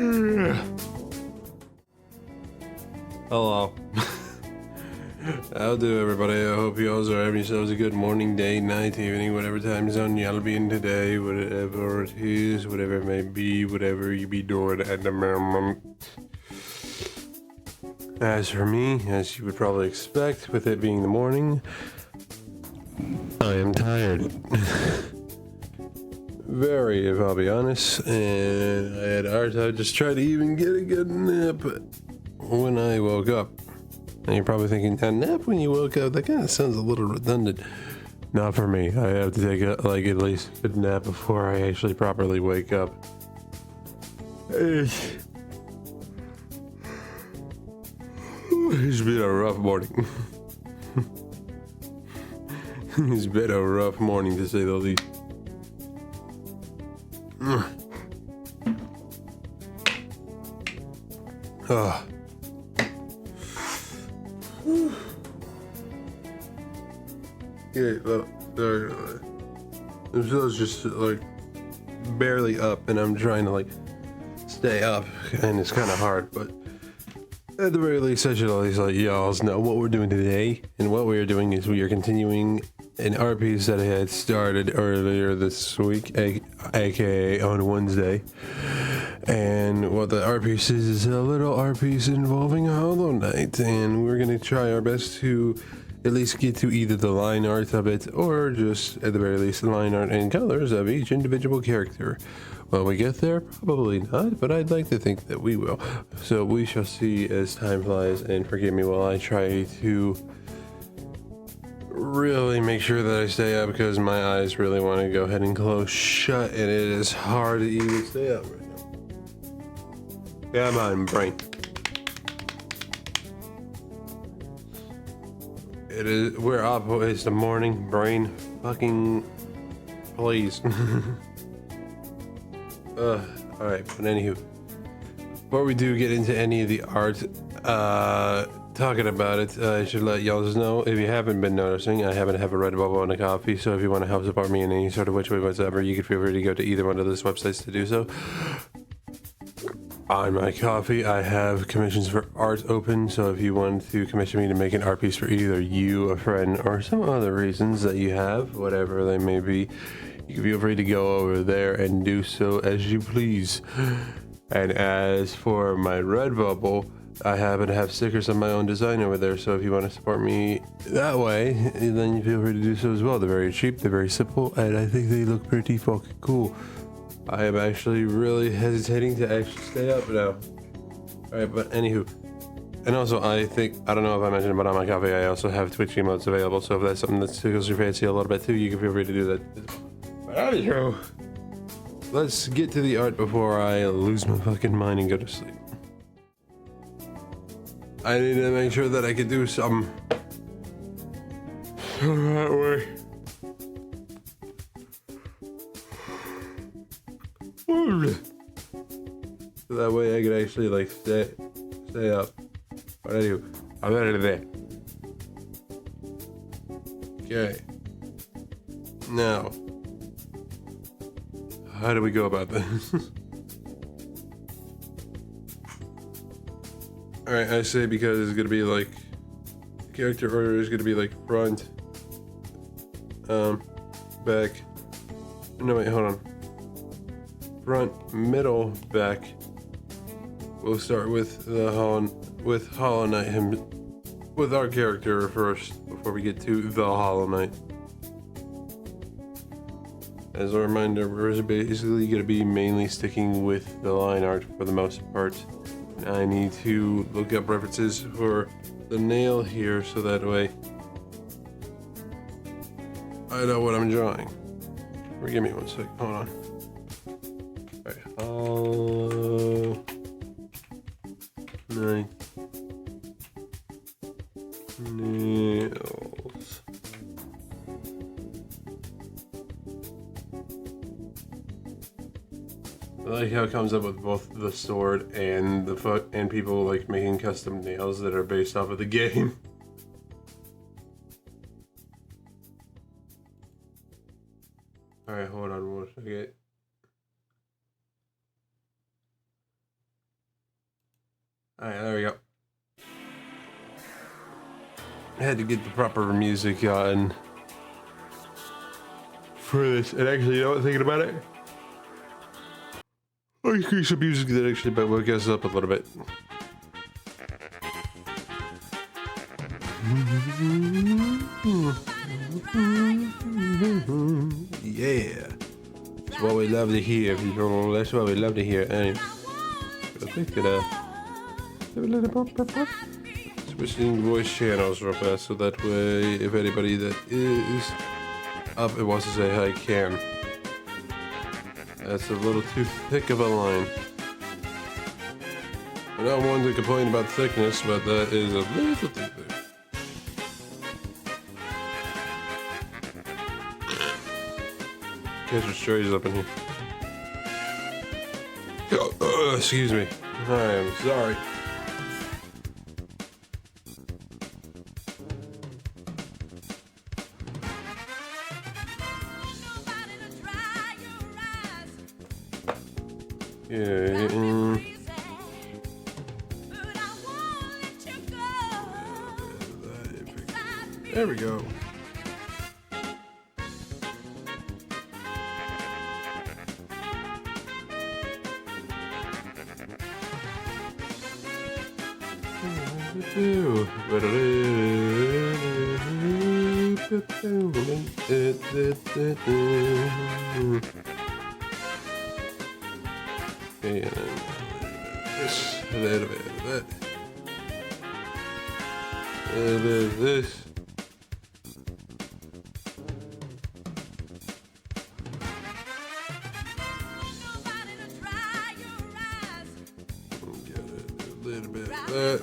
Hello. How'll do, everybody? I hope you all are having yourselves a good morning, day, night, evening, whatever time zone y'all be in today, whatever it is, whatever it may be, whatever you be doing at the moment. As for me, as you would probably expect, with it being the morning, I am tired. Very, if I'll be honest, and I had a hard time just trying to even get a good nap when I woke up. And you're probably thinking, a nap when you woke up? That kind of sounds a little redundant. Not for me. I have to take at least a good nap before I actually properly wake up. It's been a rough morning. It's been a rough morning, to say the least. Oh. Yeah, well, I'm still just like barely up, and I'm trying to like stay up, and it's kind of hard, but at the very least, I should at least let y'all know what we're doing today. And what we are doing is we are continuing an art piece that I had started earlier this week, aka on Wednesday. And what the art piece is a little art piece involving a Hollow Knight, and we're going to try our best to at least get to either the line art of it, or just at the very least the line art and colors of each individual character. Will we get there? Probably not, but I'd like to think that we will. So we shall see as time flies, and forgive me while I try to really make sure that I stay up, because my eyes really want to go ahead and close shut, and it is hard to even stay up right now. Come on, brain. We're up, it's the morning, brain, fucking, please. Alright, but anywho, before we do get into any of the art, talking about it, I should let y'all know, if you haven't been noticing, I happen to have a Redbubble and a Coffee, so if you want to help support me in any sort of which way whatsoever, you can feel free to go to either one of those websites to do so. On my Coffee, I have commissions for art open, so if you want to commission me to make an art piece for either you, a friend, or some other reasons that you have, whatever they may be, you can feel free to go over there and do so as you please. And as for my Redbubble, I happen to have stickers of my own design over there, so if you want to support me that way, then you feel free to do so as well. They're very cheap, they're very simple, and I think they look pretty fucking cool. I am actually really hesitating to actually stay up now. Alright, but anywho. And also, I don't know if I mentioned it, but on my Coffee, I also have Twitch emotes available, so if that's something that tickles your fancy a little bit too, you can feel free to do that. But anywho, let's get to the art before I lose my fucking mind and go to sleep. I need to make sure that I can do some that way. So that way I could actually like stay up. But anyway, I'm out of there. Okay. Now, how do we go about this? Alright, I say because it's gonna be like character order is gonna be like front, back. No wait, hold on. Front, middle, back. We'll start with the Hollow Knight, with our character first before we get to the Hollow Knight. As a reminder, we're basically going to be mainly sticking with the line art for the most part. I need to look up references for the nail here so that way I know what I'm drawing. Give me one sec, hold on. Alright, Hollow Knight nails. I like how it comes up with both the sword and the foot, and people like making custom nails that are based off of the game. Alright, hold on one second. Alright, there we go. I had to get the proper music on for this. And actually, you know what, thinking about it? I'll increase some music that actually might wake us up a little bit. Yeah. That's what we love to hear, people. That's what we love to hear. Anyway, I think that, switching voice channels real fast so that way, if anybody that is up and wants to say hi can. That's a little too thick of a line. I'm not one to complain about thickness, but that is a little too thick. Catch the strays up in here. Excuse me. I am sorry. Yeah. There we go. And this, a little bit of that, a little bit of this. A little bit of that.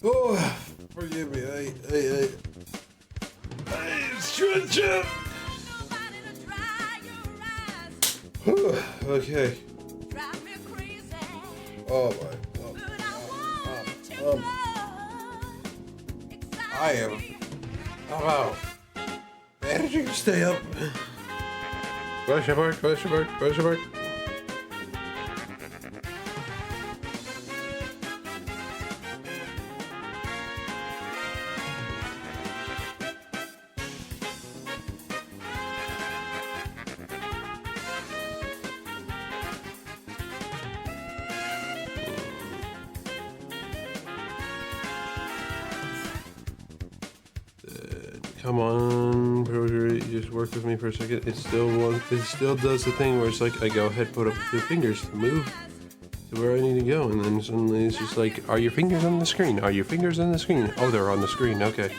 Oh, forgive me. I stretch up. Okay. Oh my God. I am about managing to stay up. Question mark, question mark, question mark. Come on, just work with me for a second. It still does the thing where it's like I go ahead, put up the fingers, move to where I need to go, and then suddenly it's just like, are your fingers on the screen? Are your fingers on the screen? Oh, they're on the screen. Okay.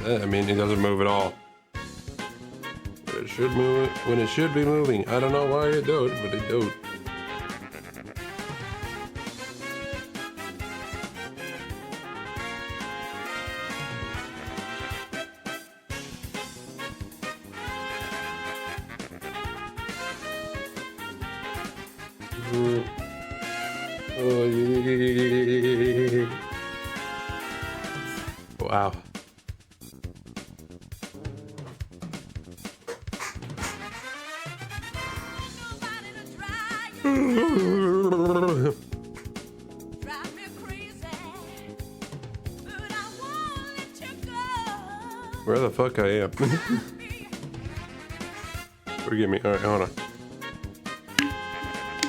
I mean, it doesn't move at all. But it should move when it should be moving. I don't know why it don't, but it don't. Wow. Where the fuck I am? Forgive me. Alright, hold on.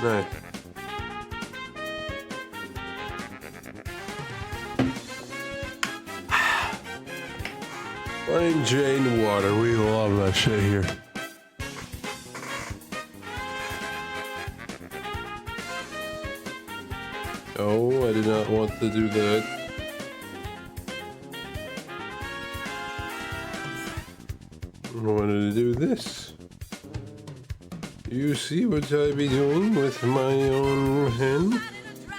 Nice. Plain Jane water. We love that shit here. Oh, I did not want to do that. wanted to do this. You see what I be doing with my own hand?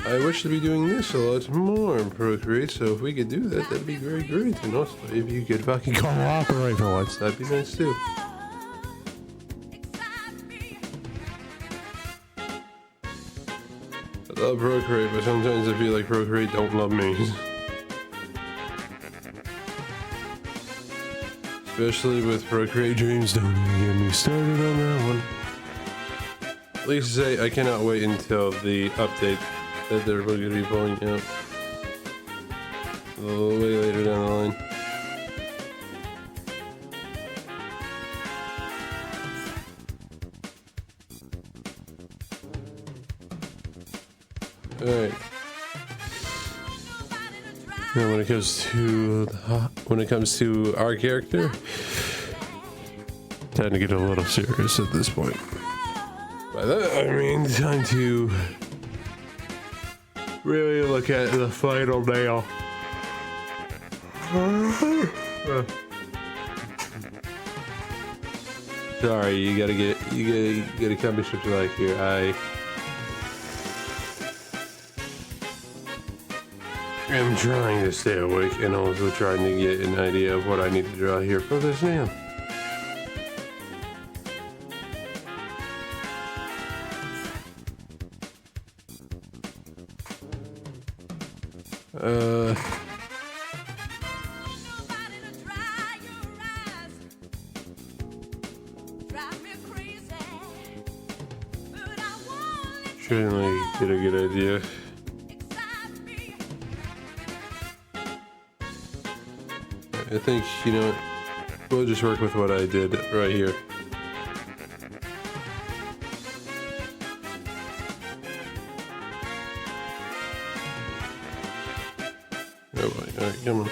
I wish to be doing this a lot more in Procreate, so if we could do that, that'd be very great. And also, if you could fucking cooperate for once, that'd be nice too. I love Procreate, but sometimes I feel like Procreate don't love me. Especially with Procreate Dreams, don't even get me started on that one. At least say I cannot wait until the update that they're going to be pulling out a little way later down the line. Alright. Now when it comes to our character, time to get a little serious at this point. By that I mean time to really look at the final nail. Sorry, you gotta cut me some slack here. I am trying to stay awake and also trying to get an idea of what I need to draw here for this nail. Trying to get a good idea. I think, you know, we'll just work with what I did right here. Oh boy, alright, come on.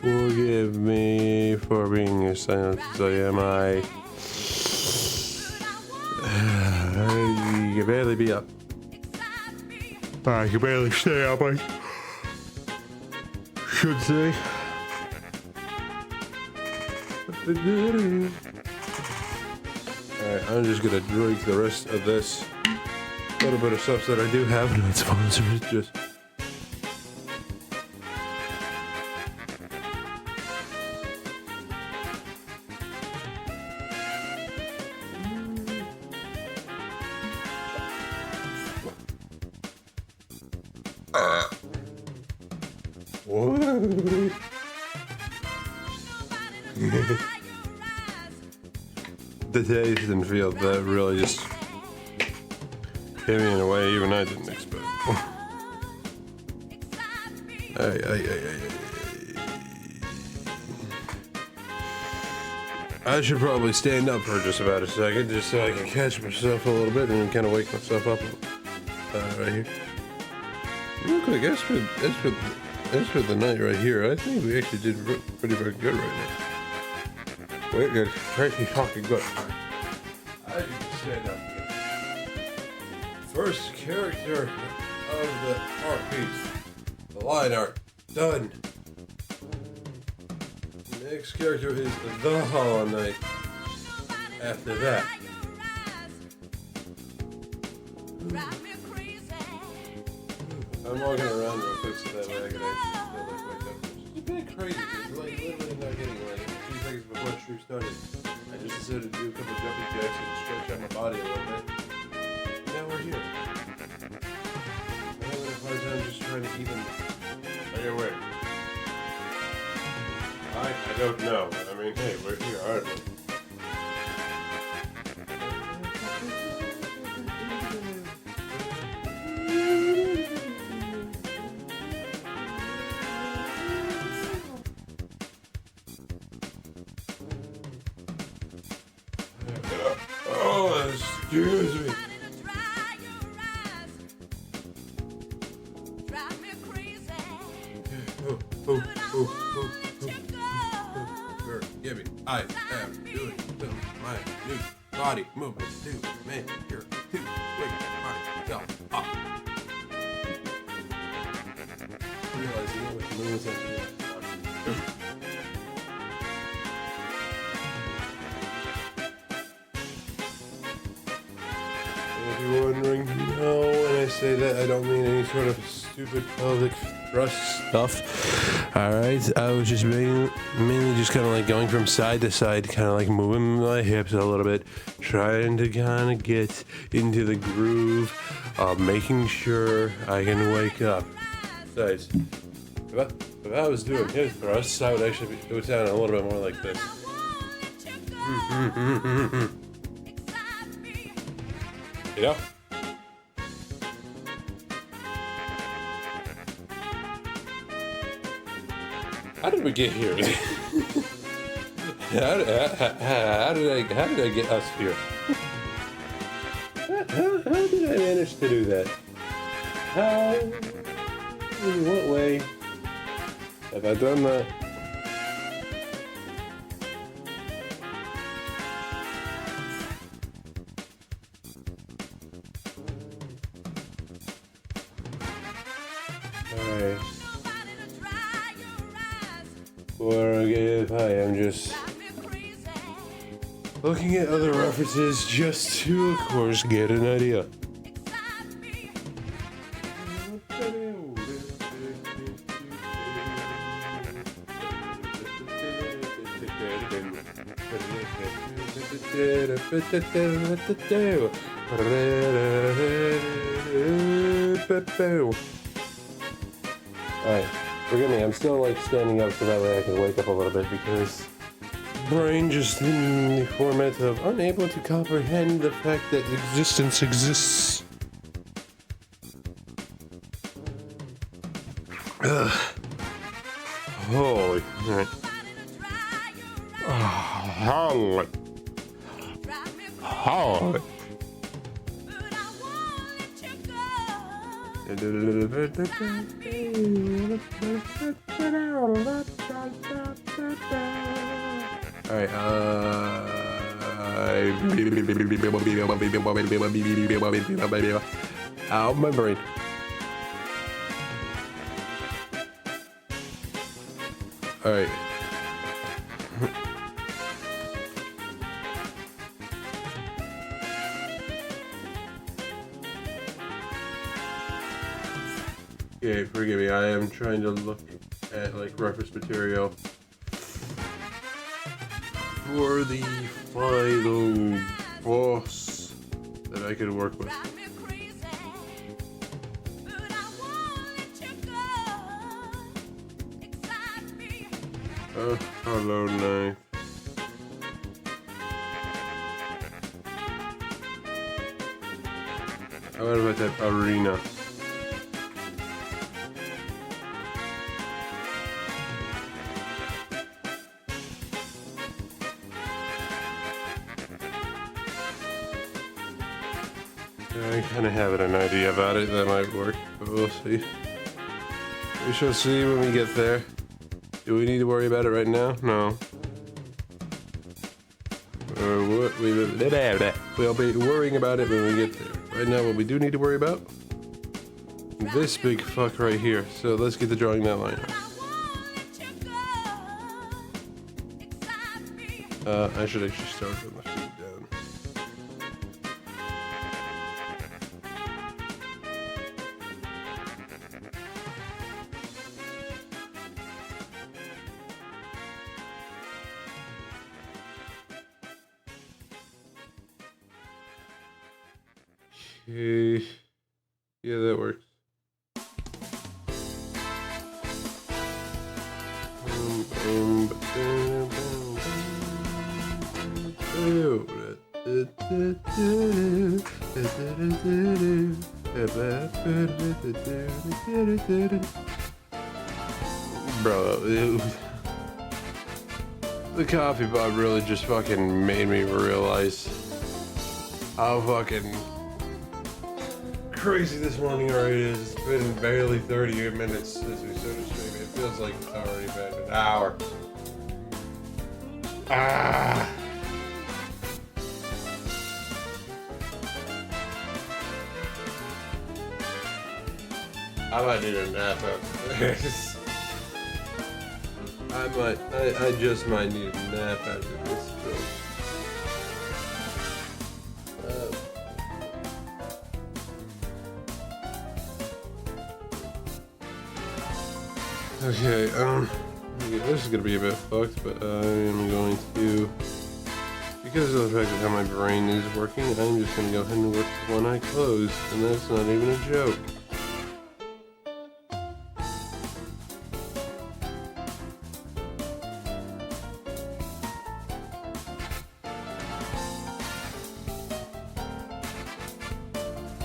Forgive me for being as silent as I am. I can barely be up. I can barely stay up, I should say. Alright, I'm just gonna drink the rest of this little bit of stuff that I do have. Not sponsored, just. The taste and feel that really just hit me in a way even I didn't expect. I should probably stand up for just about a second just so I can catch myself a little bit and kind of wake myself up right here. Real quick, as for the night right here, I think we actually did pretty very good right now. Wait, good. Pretty fucking good. I need to stand up again. First character of the art piece. The line art. Done. Next character is the Hollow Knight. After that. I'm walking around real quick so that way I can actually feel like wake up. It's a bit crazy. It's like literally not getting like a few seconds before the stream started. I just decided to do a couple jumping jacks and stretch out my body a little bit. And now we're here. I'm having a hard time just trying to even. Are you aware? I don't know. I mean, hey, we're here, aren't we? Oh, excuse me. Forgive me. I am doing my new body movements to make your to wake myself up. Realizing what moves I do. If you're wondering, no, when I say that, I don't mean any sort of stupid pelvic thrust stuff. Alright, I was just mainly just kind of like going from side to side, kind of like moving my hips a little bit, trying to kind of get into the groove of making sure I can wake up. Besides, if I was doing hip thrusts, I would actually it would sound a little bit more like this. You know? How did we get here? how did I get us here? How did I manage to do that? How? In what way have I done that? Alright. Forgive, I am just looking at other references just to, of course, get an idea. Alright, forgive me, I'm still like standing up so that way I can wake up a little bit because brain just in the format of unable to comprehend the fact that existence exists. Ugh. Holy. Holy. Holy. Alright, out my brain. Alright. Okay, forgive me, I am trying to look at like reference material for the final boss that I can work with. Hello, Knife. How about that arena? I kind of have an idea about it that might work, but we'll see. We shall see when we get there. Do we need to worry about it right now? No. We'll be worrying about it when we get there. Right now, what we do need to worry about? This big fuck right here. So let's get to drawing that line. I should actually start with my feet down. Okay. Yeah, that works. Bro, the coffee pot really just fucking made me realize how fucking crazy this morning already is. It's been barely 38 minutes since we started streaming. It feels like it's already been an hour. Ah! I might need a nap after this. I just might need a nap after this, bro. Okay, this is gonna be a bit fucked, but I am going to, because of the fact of how my brain is working, I'm just gonna go ahead and work with one eye closed, and that's not even a joke.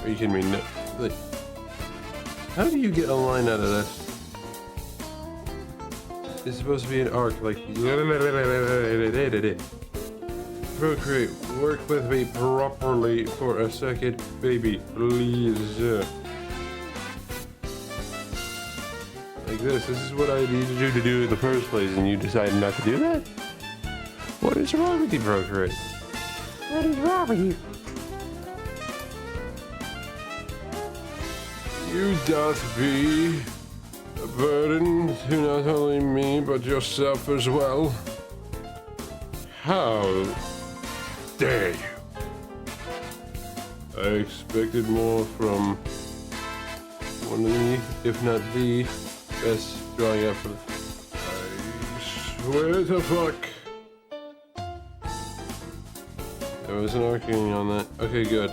Are you kidding me? No, like, how do you get a line out of this? It's supposed to be an arc, like procreate, work with me properly for a second, baby, please. Like this is what I needed you to do in the first place, and you decided not to do that? What is wrong with you, procreate? What is wrong with you? You doth be a burden to not only me, but yourself as well. How dare you? I expected more from one of the, if not the, best drawing up for the... I swear to fuck. There was an arcing on that. Okay, good.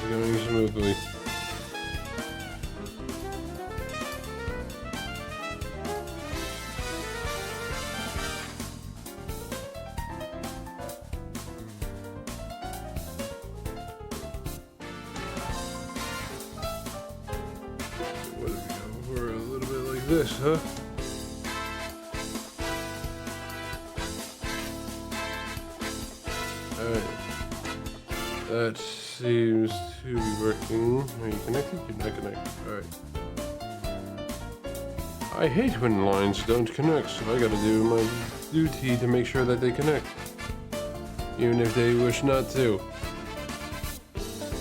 Going smoothly. What if we go for a little bit like this, huh? Alright. That seems to be working. Are you connected? You're not connected. Alright. I hate when lines don't connect, so I gotta do my duty to make sure that they connect. Even if they wish not to.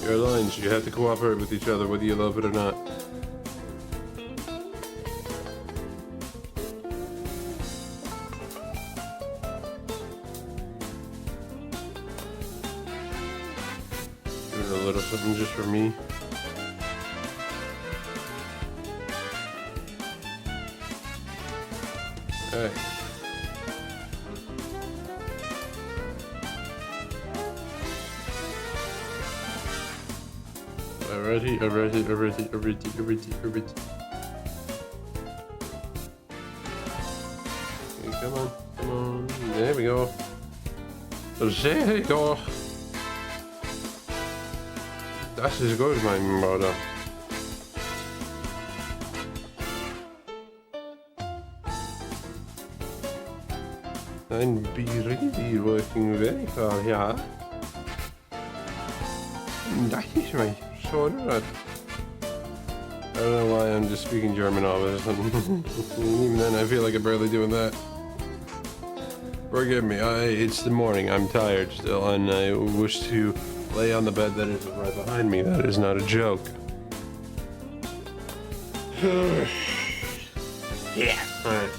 Your lines, you have to cooperate with each other whether you love it or not. A little something just for me. Alright. Alrighty. Okay, come on. There we go. There we go. Das ist gut, mein Bruder. I'm really working very hard here. That is my sword. I don't know why I'm just speaking German all of a sudden. Even then, I feel like I'm barely doing that. Forgive me, it's the morning. I'm tired still, and I wish to lay on the bed that is right behind me. That is not a joke. Yeah. Alright.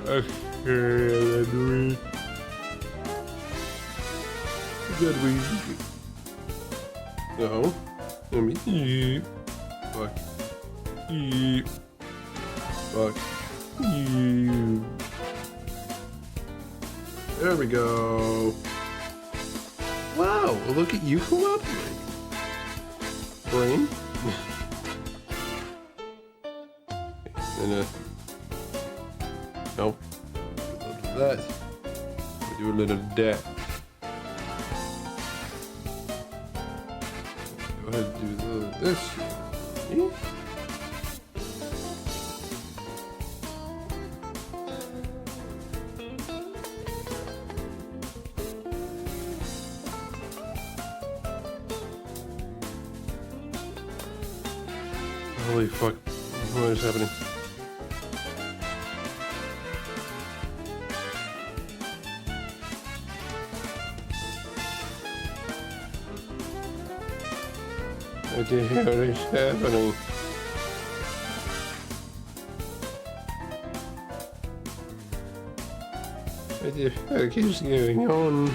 Okay, then we no. Let me fuck you. Fuck you. There we go. Wow, look at you cooperating. Brain. And no. Do that. We do a little of that. Go ahead and do this. Yeah. Holy fuck. What is happening? What the hell is happening? What the fuck is going on?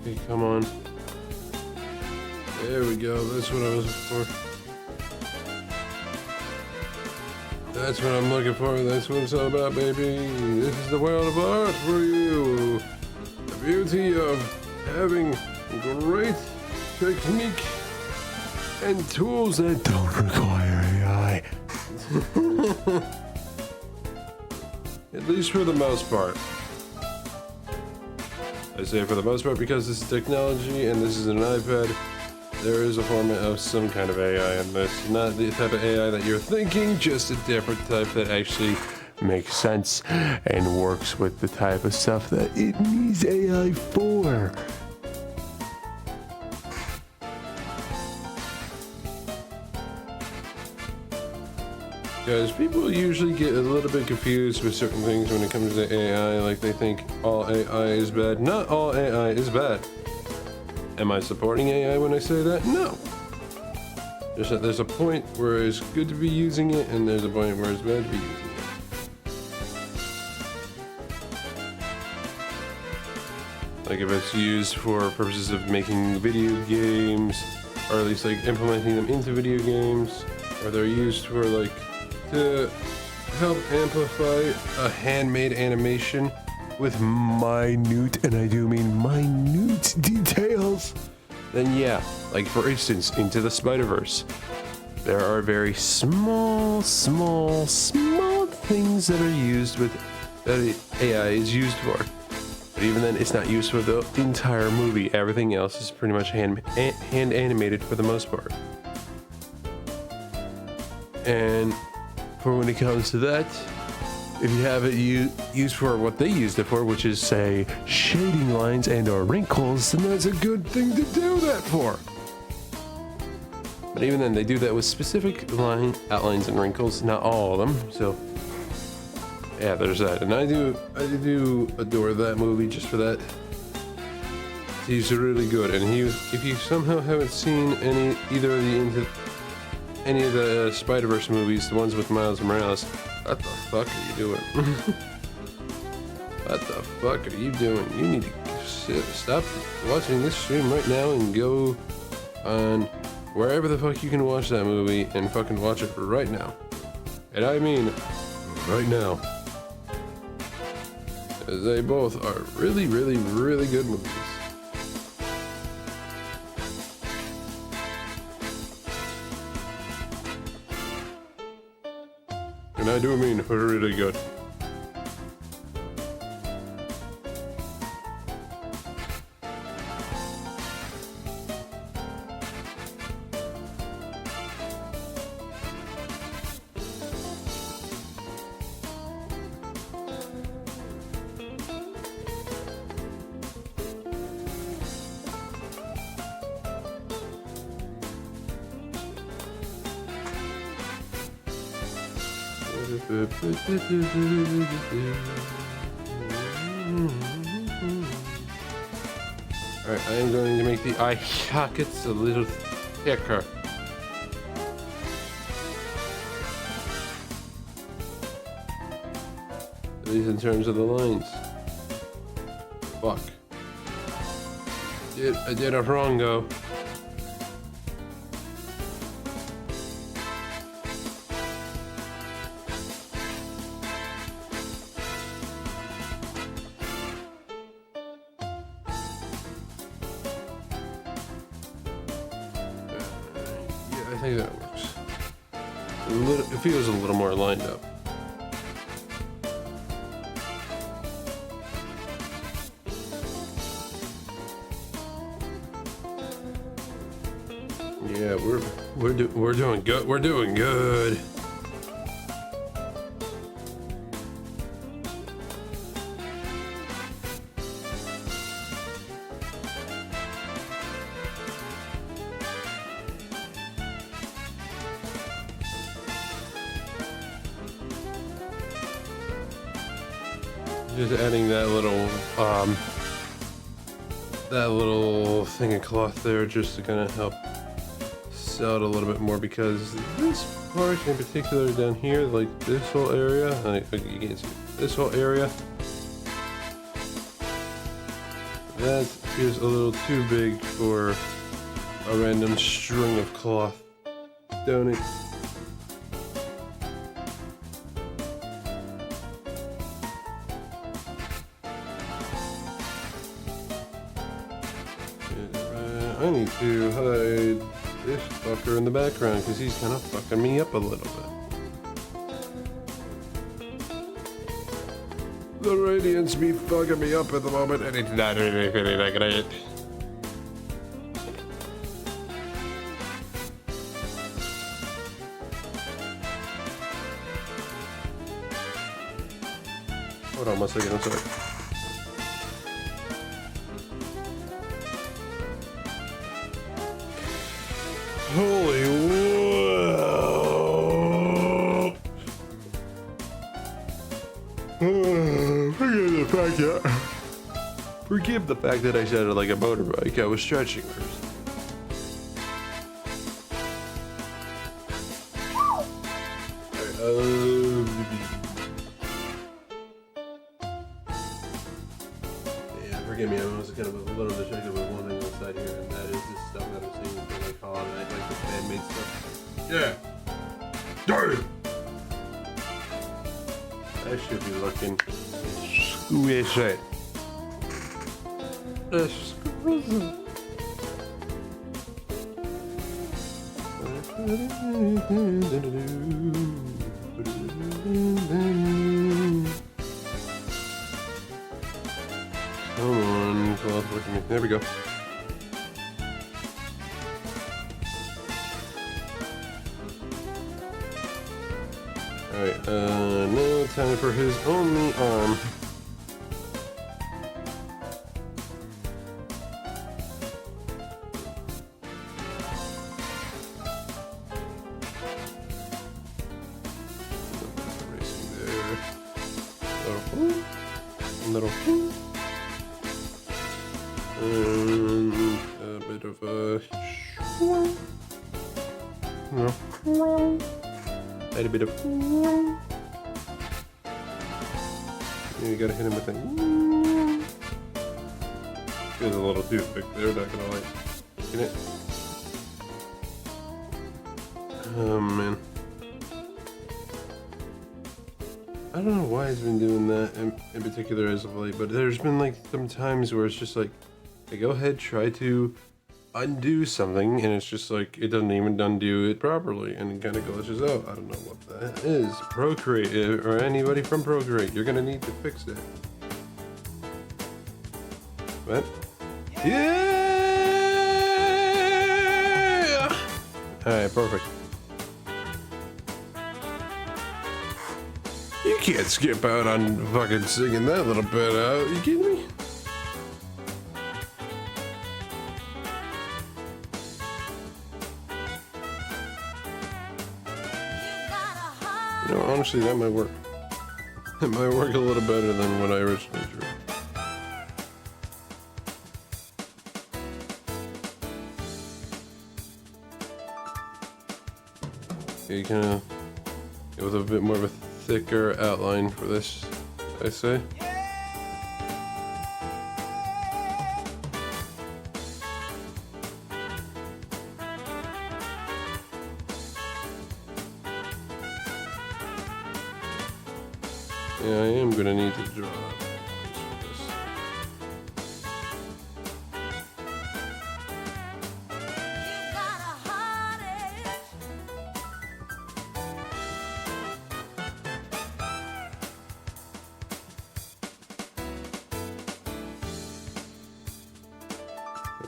Okay, come on. There we go. That's what I was looking for. That's what I'm looking for. That's what it's all about, baby. This is the world of art for you. The beauty of having great technique and tools that don't require AI. At least for the most part. I say for the most part because this is technology and this is an iPad. There is a format of some kind of AI in this. Not the type of AI that you're thinking, just a different type that actually makes sense and works with the type of stuff that it needs AI for. Because people usually get a little bit confused with certain things when it comes to AI, like they think all AI is bad. Not all AI is bad. Am I supporting AI when I say that? No. There's a point where it's good to be using it, and there's a point where it's bad to be using it. Like if it's used for purposes of making video games, or at least like implementing them into video games, or they're used for like to help amplify a handmade animation with minute, and I do mean minute details, then yeah, like for instance, Into the Spider-Verse. There are very small things that are used with, that AI is used for. But even then, it's not used for the entire movie. Everything else is pretty much hand animated for the most part. And for when it comes to that, if you have it used for what they used it for, which is, say, shading lines and or wrinkles, then that's a good thing to do that for. But even then, they do that with specific outlines and wrinkles, not all of them. So, yeah, there's that. And I do adore that movie just for that. He's really good. And if you somehow haven't seen any of the Spider-Verse movies, the ones with Miles Morales, what the fuck are you doing? What the fuck are you doing? You need to stop watching this stream right now and go on wherever the fuck you can watch that movie and fucking watch it right now. And I mean right now. They both are really, really, really good movies. And I do mean really good. Alright, I am going to make the eye sockets a little thicker. At least in terms of the lines. Fuck. I did it wrong though. I think that works. It feels a little more lined up. Yeah, we're doing good. We're doing good. Just adding that little thing of cloth there just to kind of help sell it a little bit more, because this part in particular down here, like this whole area, you can't see this whole area, that is a little too big for a random string of cloth down it. I need to hide this fucker in the background because he's kind of fucking me up a little bit. The radiance be fucking me up at the moment, and it's not really that great. Hold on one second, I'm sorry. Holy whoa! Forgive the fact that I sounded like a motorbike. I was stretching first. Yeah, forgive me. I was kind of a little distracted with one thing outside here, and that is this stuff that I'm seeing for like Colin and I like the fan-made stuff. Yeah. Damn. I should be looking squishy. Exquisite. Come on, cloth with me. There we go. Alright, now time for his only arm. Erasing there. Little and a bit of a a bit of you gotta hit him with it. Feels a little too thick there, not gonna lie. Get it? Oh man. I don't know why it's been doing that in particular as of late, but there's been like some times where it's just like, I go ahead, try to undo something, and it's just like, it doesn't even undo it properly, and it kind of glitches out. I don't know what that is. Procreate, or anybody from Procreate, you're gonna need to fix that. What? Yeah! Alright, perfect. You can't skip out on fucking singing that little bit out. You kidding me? You know, honestly, that might work. It might work a little better than what I originally drew. You kind of go with a bit more of a thicker outline for this, I say. Yeah, I am gonna need to draw lines for this.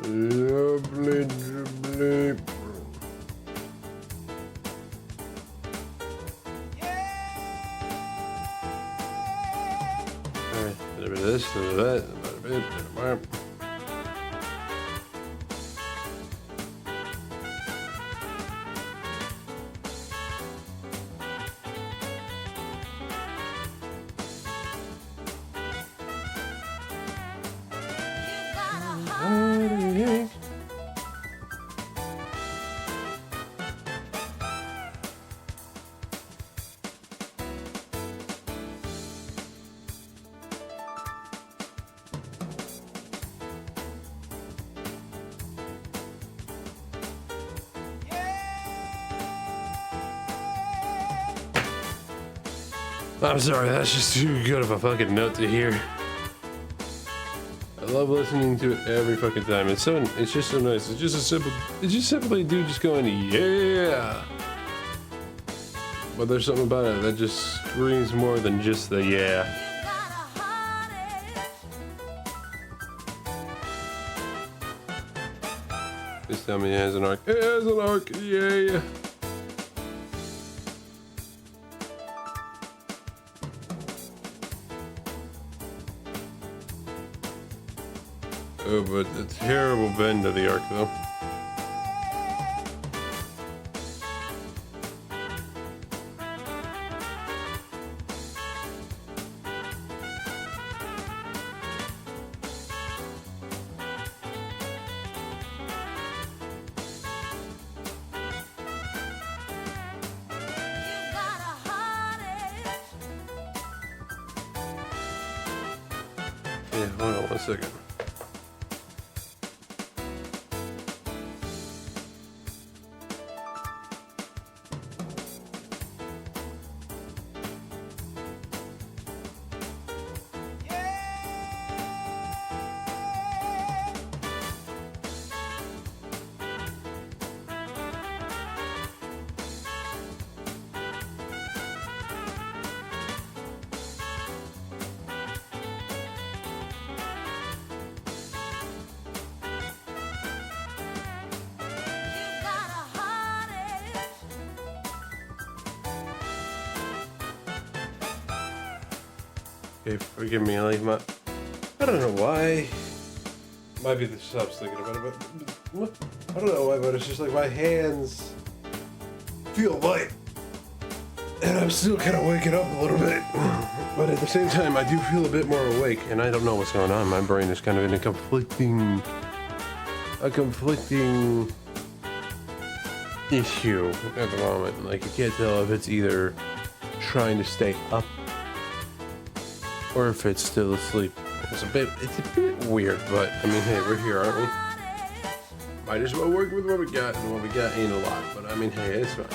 Lovely, lovely. Alright, a bit of this, a bit of that, a bit of that. I'm sorry, that's just too good of a fucking note to hear. I love listening to it every fucking time. It's just so nice. It's just simply a dude just going, yeah. But there's something about it that just screams more than just the yeah. Please tell me it has an arc. It has an arc, yeah. Oh, but a terrible bend to the arc, though. Yeah, hold on 1 second. Okay, forgive me, like I don't know why. Might be the stuff I was thinking about it, but I don't know why, but it's just like my hands feel light. And I'm still kind of waking up a little bit. But at the same time, I do feel a bit more awake, and I don't know what's going on. My brain is kind of in a conflicting issue at the moment. Like, I can't tell if it's either trying to stay up or if it's still asleep. It's a bit weird, but I mean, hey, we're here, aren't we? Might as well work with what we got, and what we got ain't a lot, but I mean, hey, it's fine.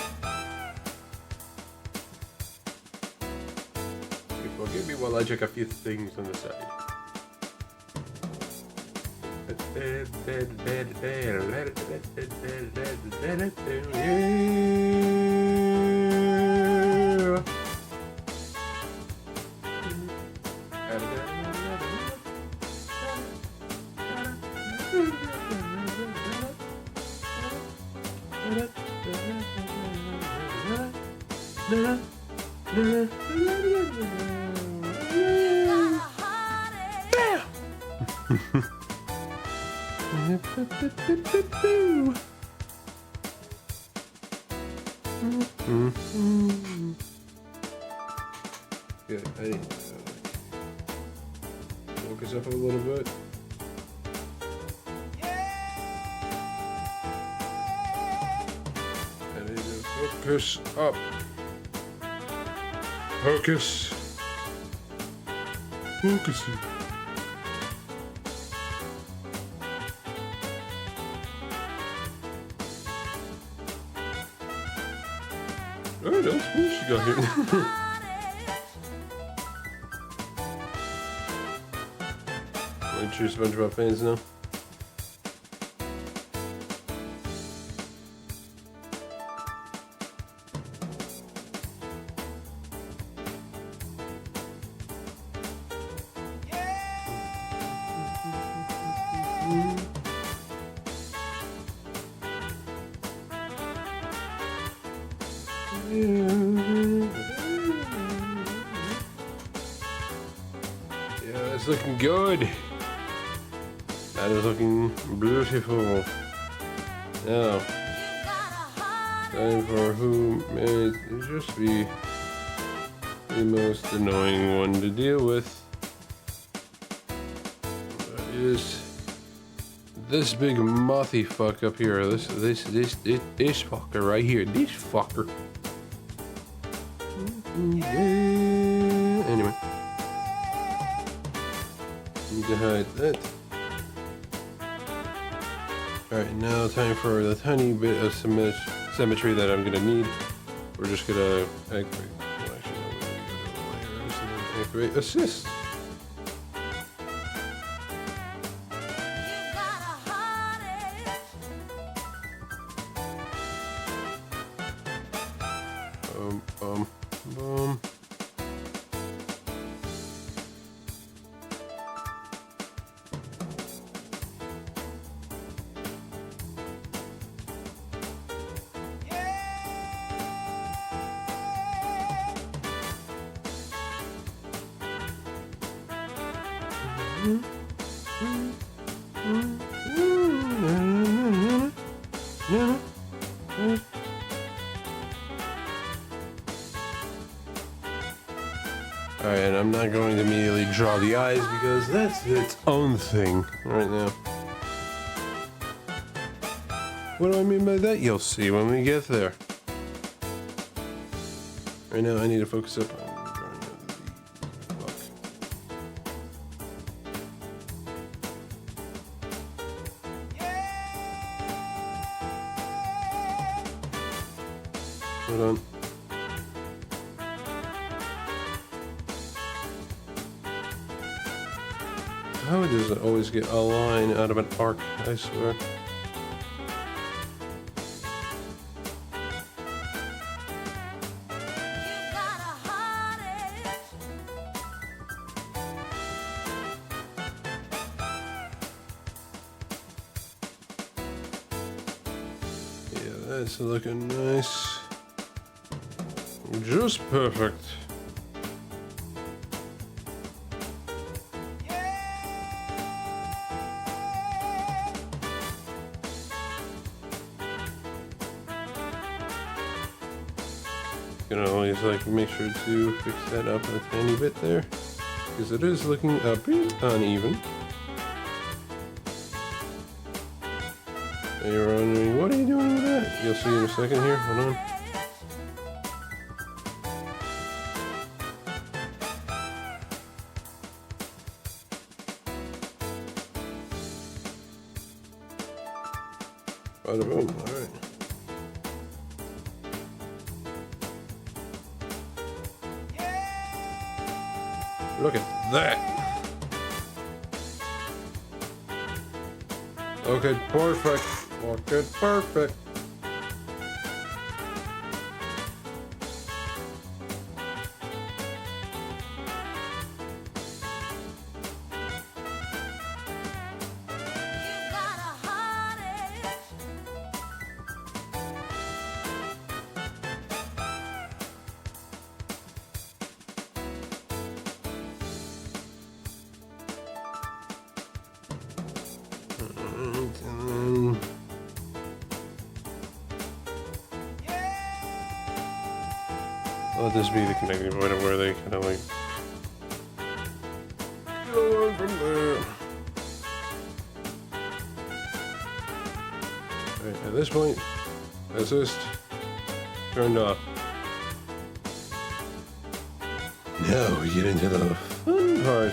while I check a few things on the side. Yeah, I need to focus up a little bit. I need to focus up. Focus. Focusing. Alright, that was cool. She got here. True SpongeBob fans now. Yeah, it's looking good. That is looking beautiful. Now, time for who may just be the most annoying one to deal with. That is this big mothy fuck up here. This fucker right here. This fucker. Anyway, need to hide that. Alright, now time for the tiny bit of symmetry that I'm gonna need. We're just gonna activate, well, actually, no, we're gonna go to the layers and then activate assist. Boom. Alright, and I'm not going to immediately draw the eyes because that's its own thing right now. What do I mean by that? You'll see when we get there. Right now I need to focus up on drawing the fuck. Hold on. How does it always get a line out of an arc? I swear. Yeah, that's looking nice. Just perfect. Gonna always like make sure to fix that up a tiny bit there, because it is looking a bit uneven. Now you're wondering, what are you doing with that? You'll see in a second here. Hold on. Bada boom. All right. Look at that. Okay, perfect. Okay, perfect. Let this be the connecting point of where they kind of like go on from there. Alright, at this point, assist turned off. Now we get into the fun part.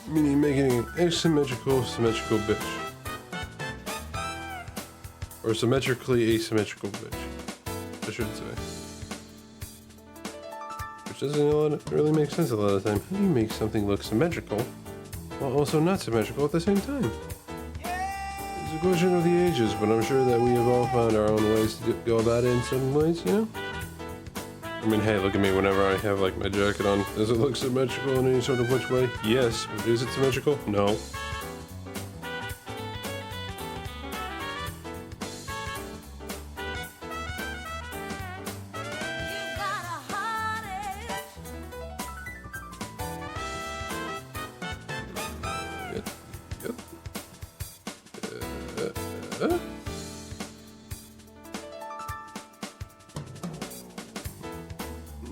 Meaning making an asymmetrical, symmetrical bitch. Or symmetrically asymmetrical bitch, I should say. Which doesn't really make sense a lot of the time. How do you make something look symmetrical while also not symmetrical at the same time? It's a question of the ages, but I'm sure that we have all found our own ways to go about it in some ways, you know? I mean, hey, look at me whenever I have like my jacket on. Does it look symmetrical in any sort of which way? Yes. But is it symmetrical? No.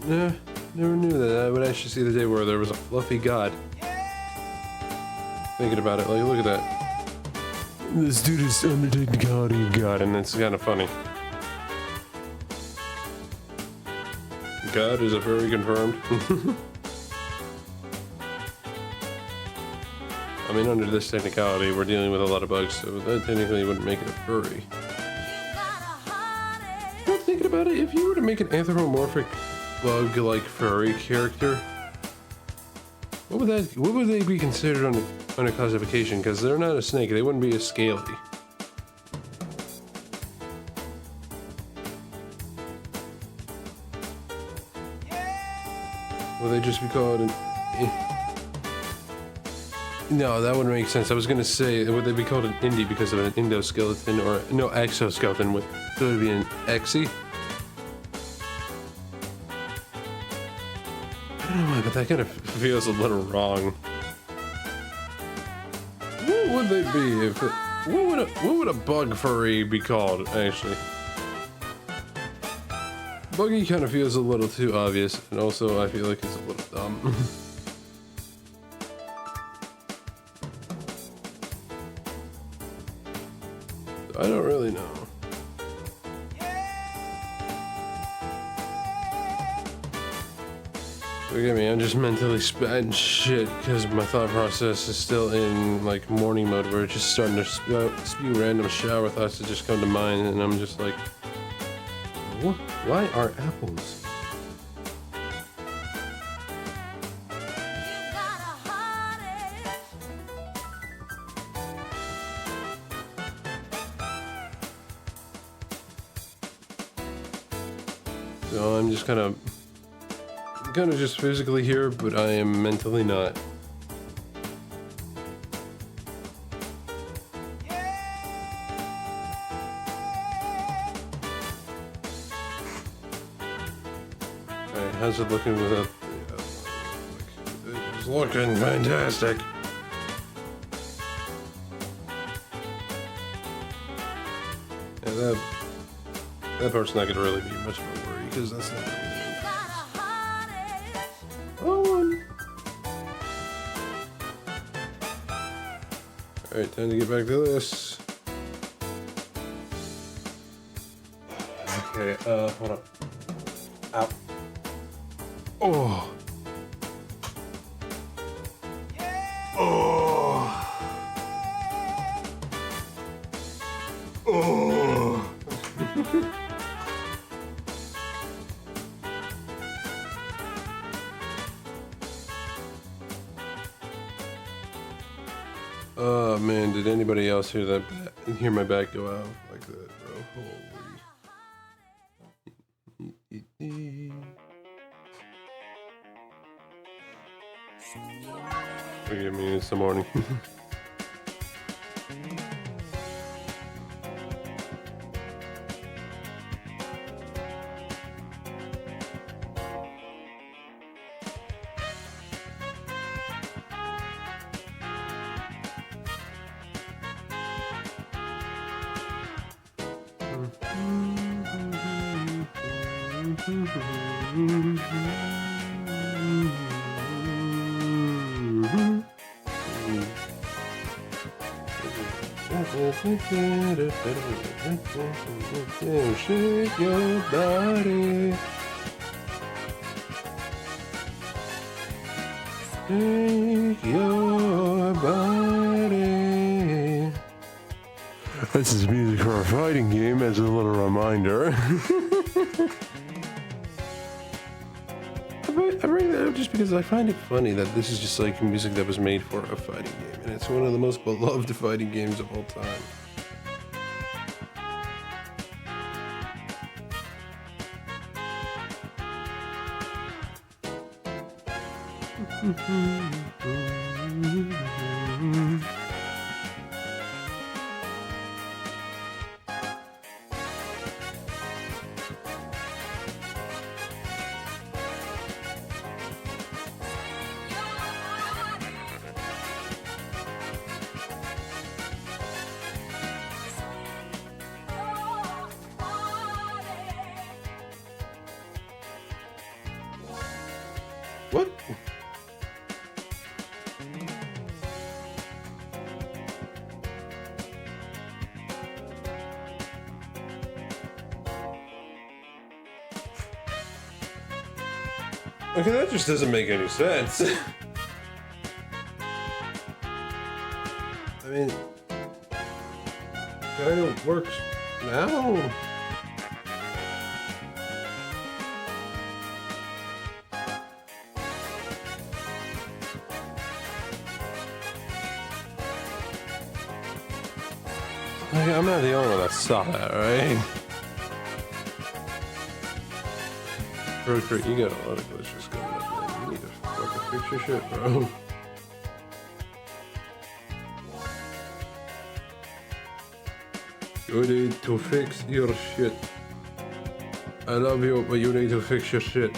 Yeah, never knew that. I would actually see the day where there was a fluffy god. Thinking about it, like, look at that. This dude is undertaking the quality of God, and it's kind of funny. God is a furry confirmed. I mean, under this technicality, we're dealing with a lot of bugs, so that technically wouldn't make it a furry. Well, thinking about it, if you were to make an anthropomorphic bug-like furry character, what would they be considered under classification? Because they're not a snake, they wouldn't be a scaly. Would they just be called an... No, that wouldn't make sense. I was gonna say, would they be called an indie because of an endoskeleton, or no, exoskeleton? So it would be an exy? I don't know why, but that kind of feels a little wrong. What would they be if it, what would a bug furry be called, actually? Buggy kind of feels a little too obvious, and also I feel like it's a little dumb. I don't really know. Forgive me, I'm just mentally spatting shit because my thought process is still in like morning mode where it's just starting to spew random shower thoughts that just come to mind, and I'm just like, what? Why are apples? So I'm just kind of just physically here, but I am mentally not. Alright, how's it looking without the, it's looking fantastic. Yeah, that part's not gonna really be much of a worry, because that's not really Alright, time to get back to this. Okay, hold on. Ow. Oh. Oh. Oh. Oh man, did anybody else hear that? Hear my back go out like that? Oh, holy. Forgive me, it's the morning. Shake your body. Shake your body. This is music for a fighting game as a little reminder. I bring that up just because I find it funny that this is just like music that was made for a fighting game, and it's one of the most beloved fighting games of all time. What? Okay, that just doesn't make any sense. I mean, kind of works now. Like, I'm not the only one that saw that, right? Procreate, you got a lot of glitches coming up, man. You need to fucking fix your shit, bro. You need to fix your shit. I love you, but you need to fix your shit.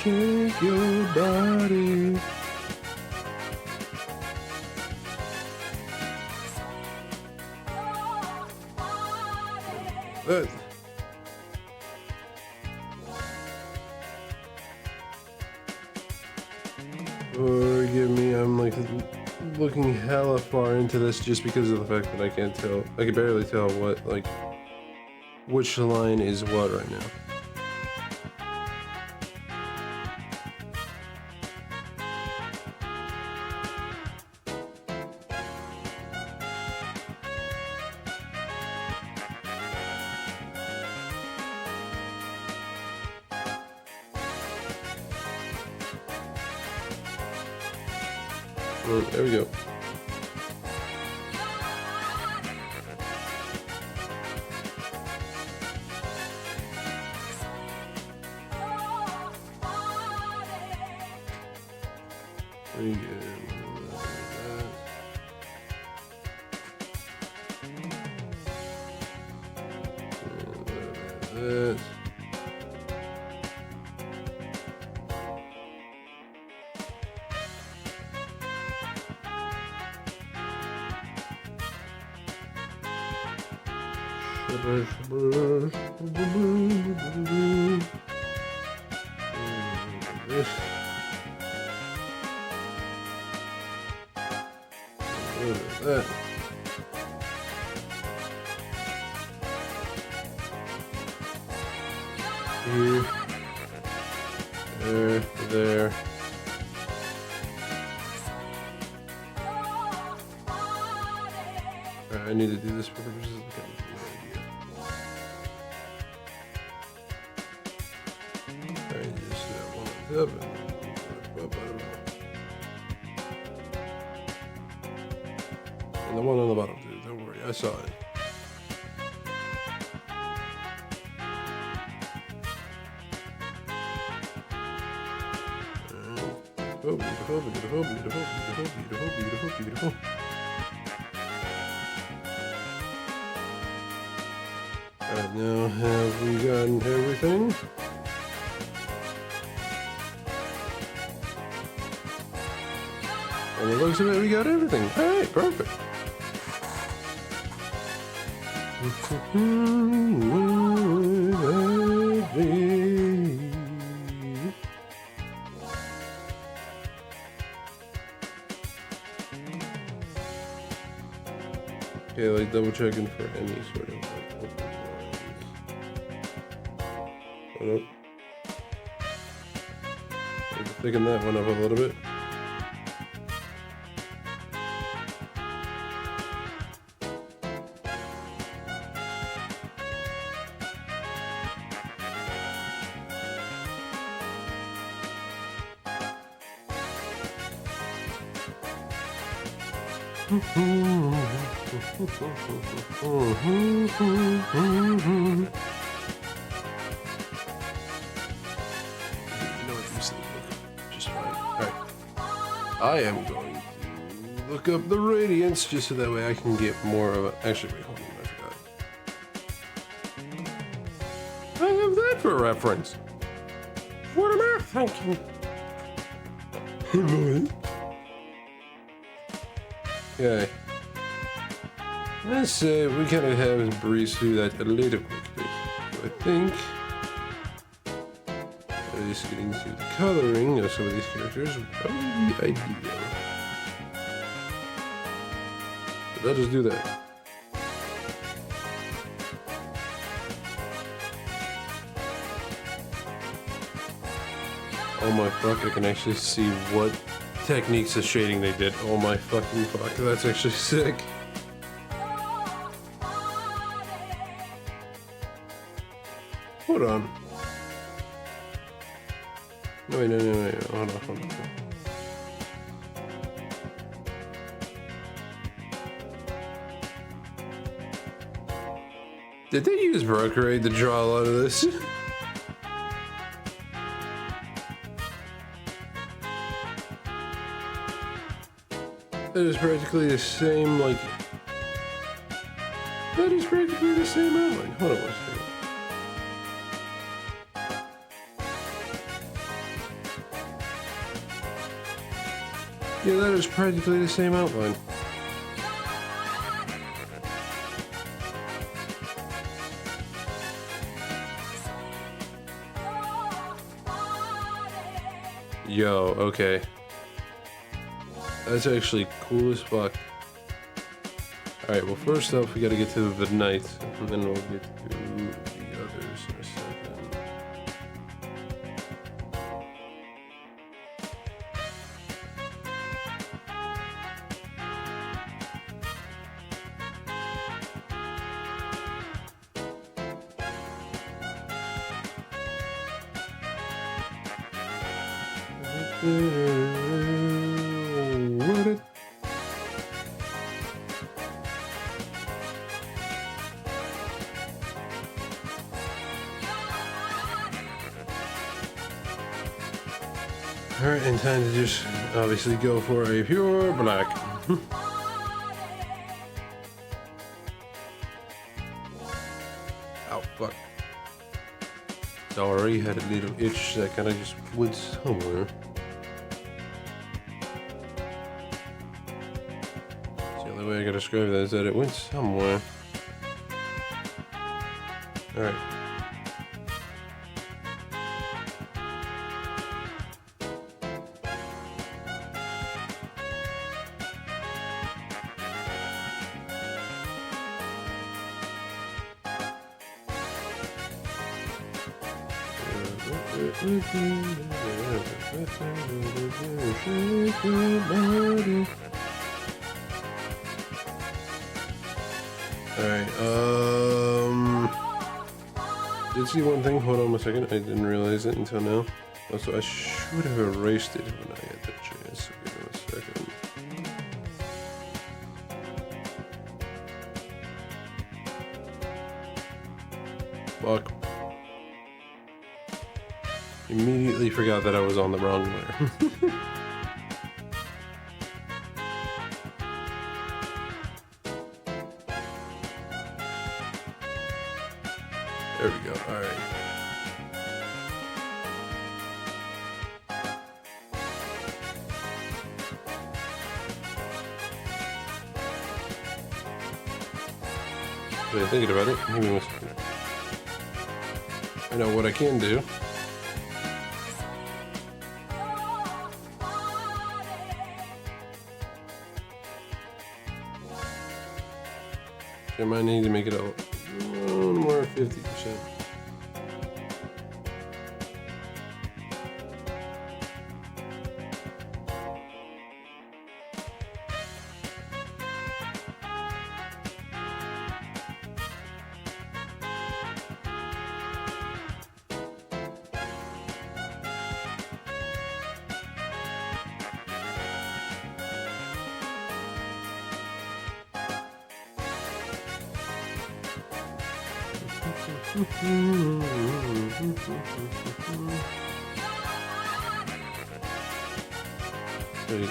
Shake your body. Forgive me, I'm like looking hella far into this just because of the fact that I can't tell. I can barely tell what, like, which line is what right now. There we go. Pretty good. That. This. That. here. There. Alright, I need to do this for purposes of the idea. Alright, just one on top. And the one on the bottom, dude. Don't worry, I saw it. Oh, beautiful, beautiful, beautiful, beautiful, beautiful, beautiful, beautiful. Alright, now have we gotten everything? And it looks like we got everything. Alright, perfect. Okay, like double checking for any sort of like open lines. Hold up. Maybe thicken that one up a little bit. Just fine. Alright. I am going to look up the radiance just so that way I can get more of a. Actually, wait, hold on, I forgot. I have that for reference. What am I thinking? Okay. Let's say we kind of have to breeze through that a little quickly. So I think just getting to the coloring of some of these characters would probably be ideal. But let us do that. Oh my fuck, I can actually see what techniques of shading they did. Oh my fucking fuck, that's actually sick. Hold on. No, wait, no, hold on. Did they use Procreate to draw a lot of this? That is practically the same, like... That is practically the same outline. Hold on one second. Yeah, that is practically the same outline. Yo, okay. That's actually cool as fuck. Alright, well first off we gotta get to the night, and then we'll get to the others in a second. Alright, and time to just obviously go for a pure black. Ow, fuck. Sorry, had a little itch that kind of just went somewhere. The only way I can describe that is that it went somewhere. Alright. Alright, did see one thing, hold on a second, I didn't realize it until now. Also, I should have erased it when I had the chance. Give me a second. Fuck. Immediately forgot that I was on the wrong layer. There we go, alright. Wait, thinking about it, give me 1 second. I know what I can do. I might need to make it a little more 50%.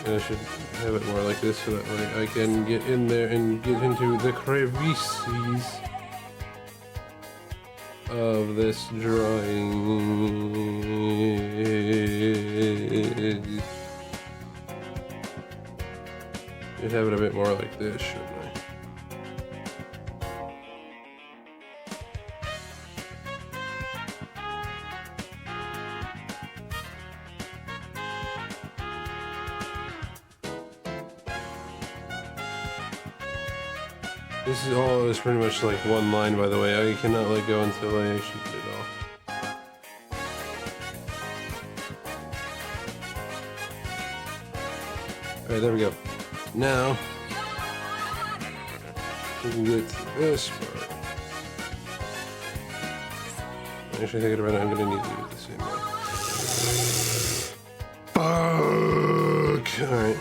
I should have it more like this so that way I can get in there and get into the crevices of this drawing. Should have it a bit more like this, shouldn't I? This is all is pretty much like one line, by the way. I cannot let go until I actually get it off. Alright, there we go. Now, we can get to this part. Actually, thinking about it, I'm gonna need to do it the same way. Fuck! Alright.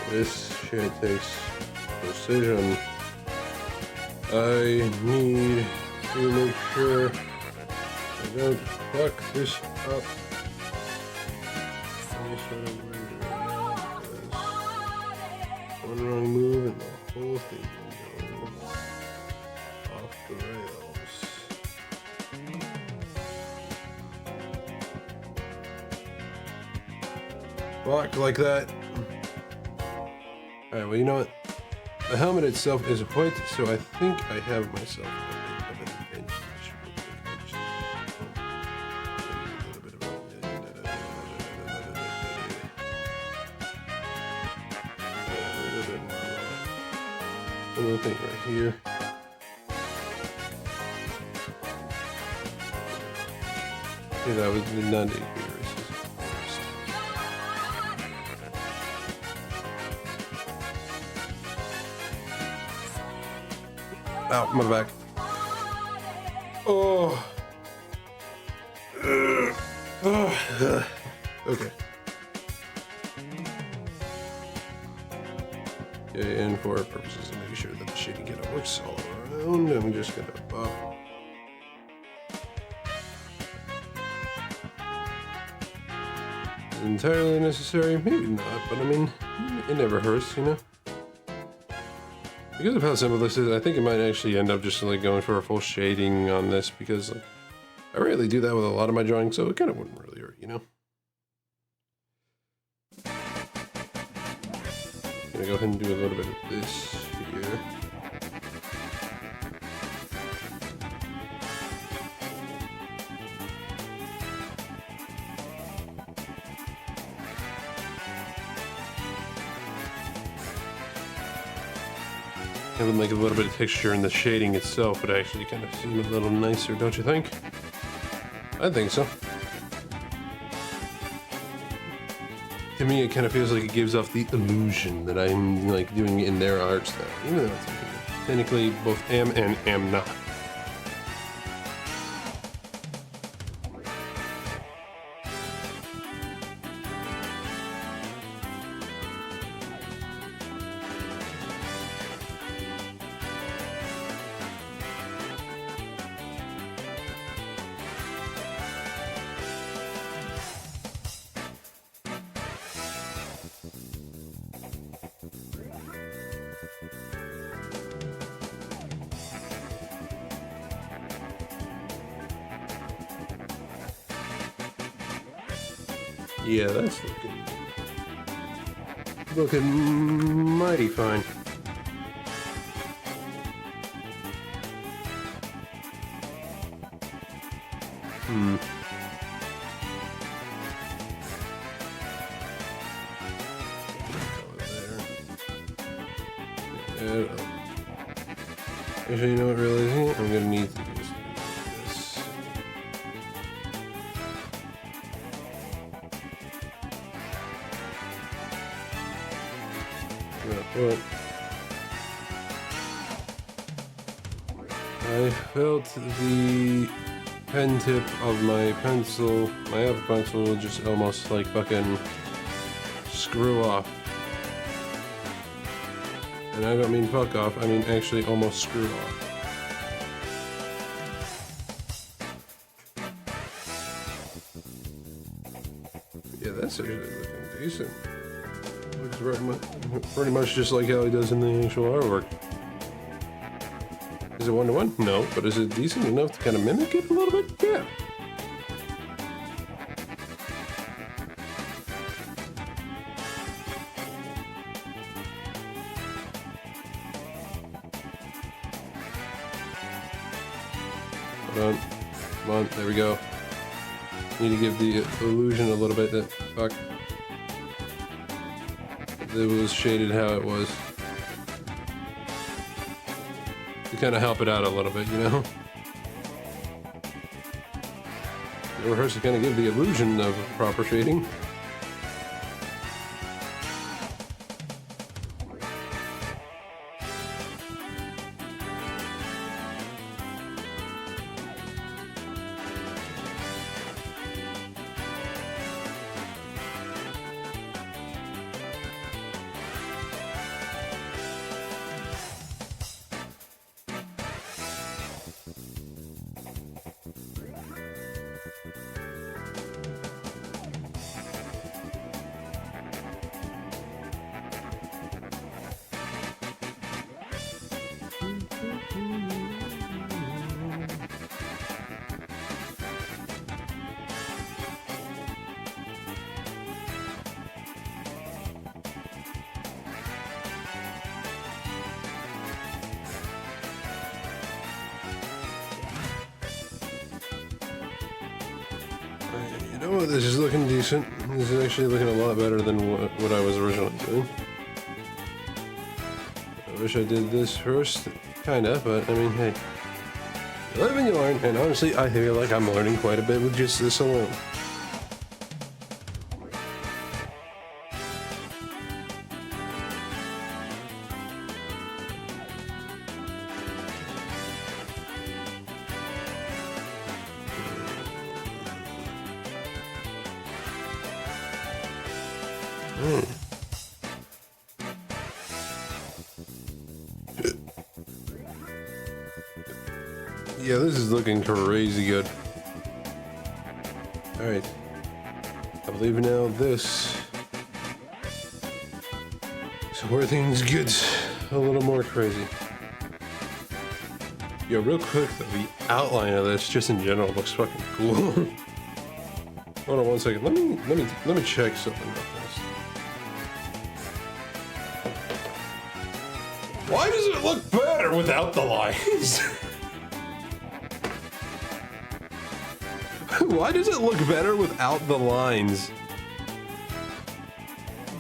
This shit takes precision. I need to make sure I don't fuck this up. Any sort of way around this. One wrong move and the whole thing will go off the rails. Fuck like that. Alright, well, you know what? The helmet itself is white, so I think I have myself a bit of an advantage. A little thing right here. Okay, that was the 90 degree races. Ow, my back. Oh. Okay. Okay, and for purposes of making sure that the shading kit works all around, I'm just gonna pop. Entirely necessary? Maybe not, but I mean, it never hurts, you know? Because of how simple this is, I think it might actually end up just like going for a full shading on this because like I rarely do that with a lot of my drawings, so it kind of wouldn't really hurt, you know? I'm gonna go ahead and do a little bit of this here. Having like a little bit of texture in the shading itself would actually kind of seem a little nicer, don't you think? I think so. To me, it kind of feels like it gives off the illusion that I'm like doing it in their art style, even though it's technically both am and am not. Yeah, that's looking mighty fine. Actually, you know what, realizing it, I'm gonna need to just do this. Well, I felt the pen tip of my pencil, my Apple pencil, just almost like fucking screw off. And I don't mean fuck off, I mean actually almost screw off. Yeah, that's actually looking decent. Looks pretty much just like how he does in the actual artwork. Is it one-to-one? No, but is it decent enough to kind of mimic it a little bit? Yeah. Hold on. Come on, there we go. Need to give the illusion a little bit that, fuck. It was shaded how it was. To kind of help it out a little bit, you know? Or has to kind of give the illusion of proper shading. You know what, this is looking decent. This is actually looking a lot better than what I was originally doing. I wish I did this first, kinda, but I mean, hey. You live and you learn, and honestly, I feel like I'm learning quite a bit with just this alone. Yeah, this is looking crazy good. Alright. I believe now this is where things get a little more crazy. Yo, real quick though, the outline of this, just in general, looks fucking cool. Hold on one second. Let me check something real fast. Why does it look better without the lines? Why does it look better without the lines?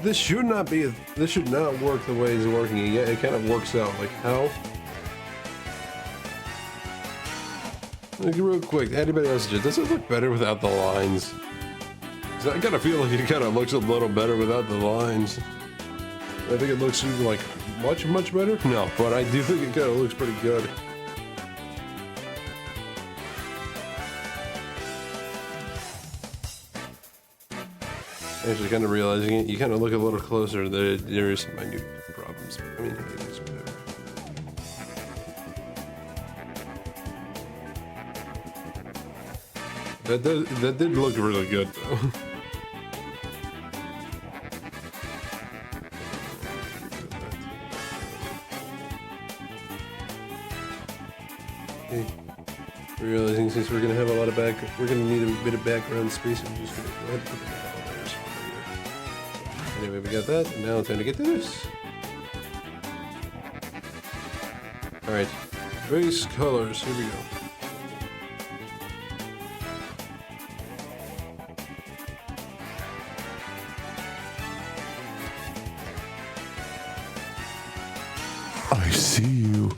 This should not be. This should not work the way it's working. Yeah, it kind of works out. Like how? Like real quick, anybody else does it look better without the lines? 'Cause I kind of feel like it kind of looks a little better without the lines. I think it looks like much better. No, but I do think it kind of looks pretty good. Actually, kind of realizing it, you kind of look a little closer. There is some minute problems. I mean, it is whatever. That did look really good, though. Okay. Realizing since we're gonna have a lot of we're gonna need a bit of background space. I'm just gonna go ahead and put them in colors for later. Anyway, we got that, and now it's time to get to this. All right, base colors. Here we go. I see you.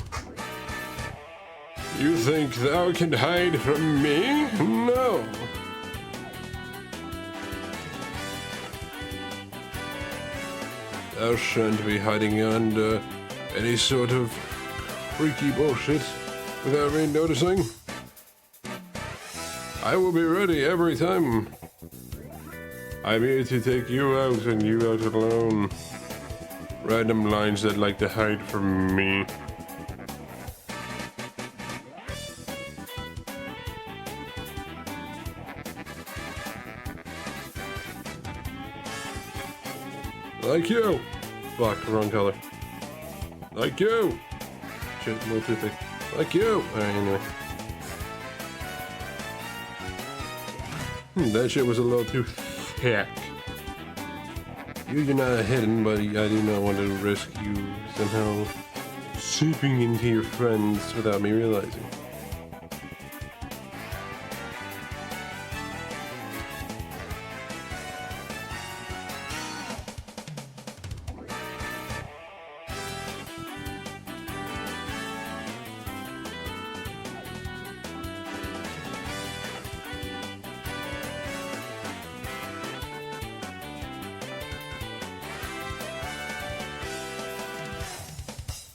You think thou can hide from me? No. Thou shan't be hiding under any sort of freaky bullshit without me noticing. I will be ready every time. I'm here to take you out and you out alone. Random lines that like to hide from me. Like you. Fuck, wrong color. Like you. Shit, a little too thick. Like you. Alright, anyway. That shit was a little too thick. You're not hidden, but I do not want to risk you somehow seeping into your friends without me realizing.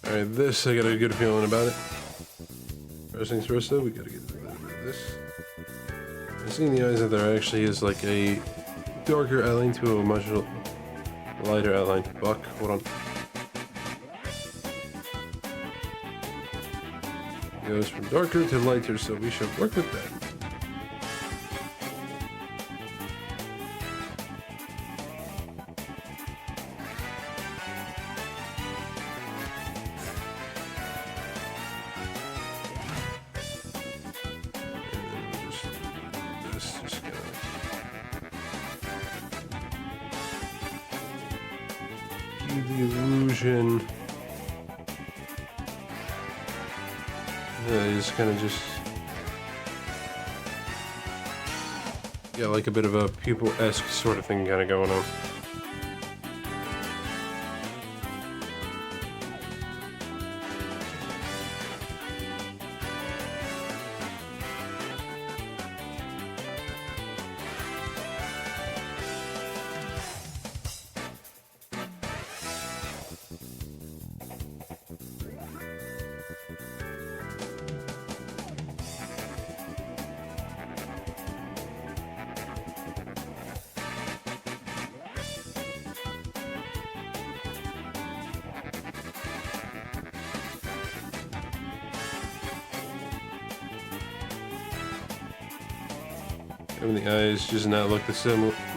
Alright, this, I got a good feeling about it. First things first though, we gotta get rid of this. I see in the eyes that there actually is like a darker outline to a much lighter outline. Fuck, hold on. It goes from darker to lighter, so we should work with that. The illusion. Yeah, it's kind of just like a bit of a pupil-esque sort of thing kind of going on. Having the eyes just not look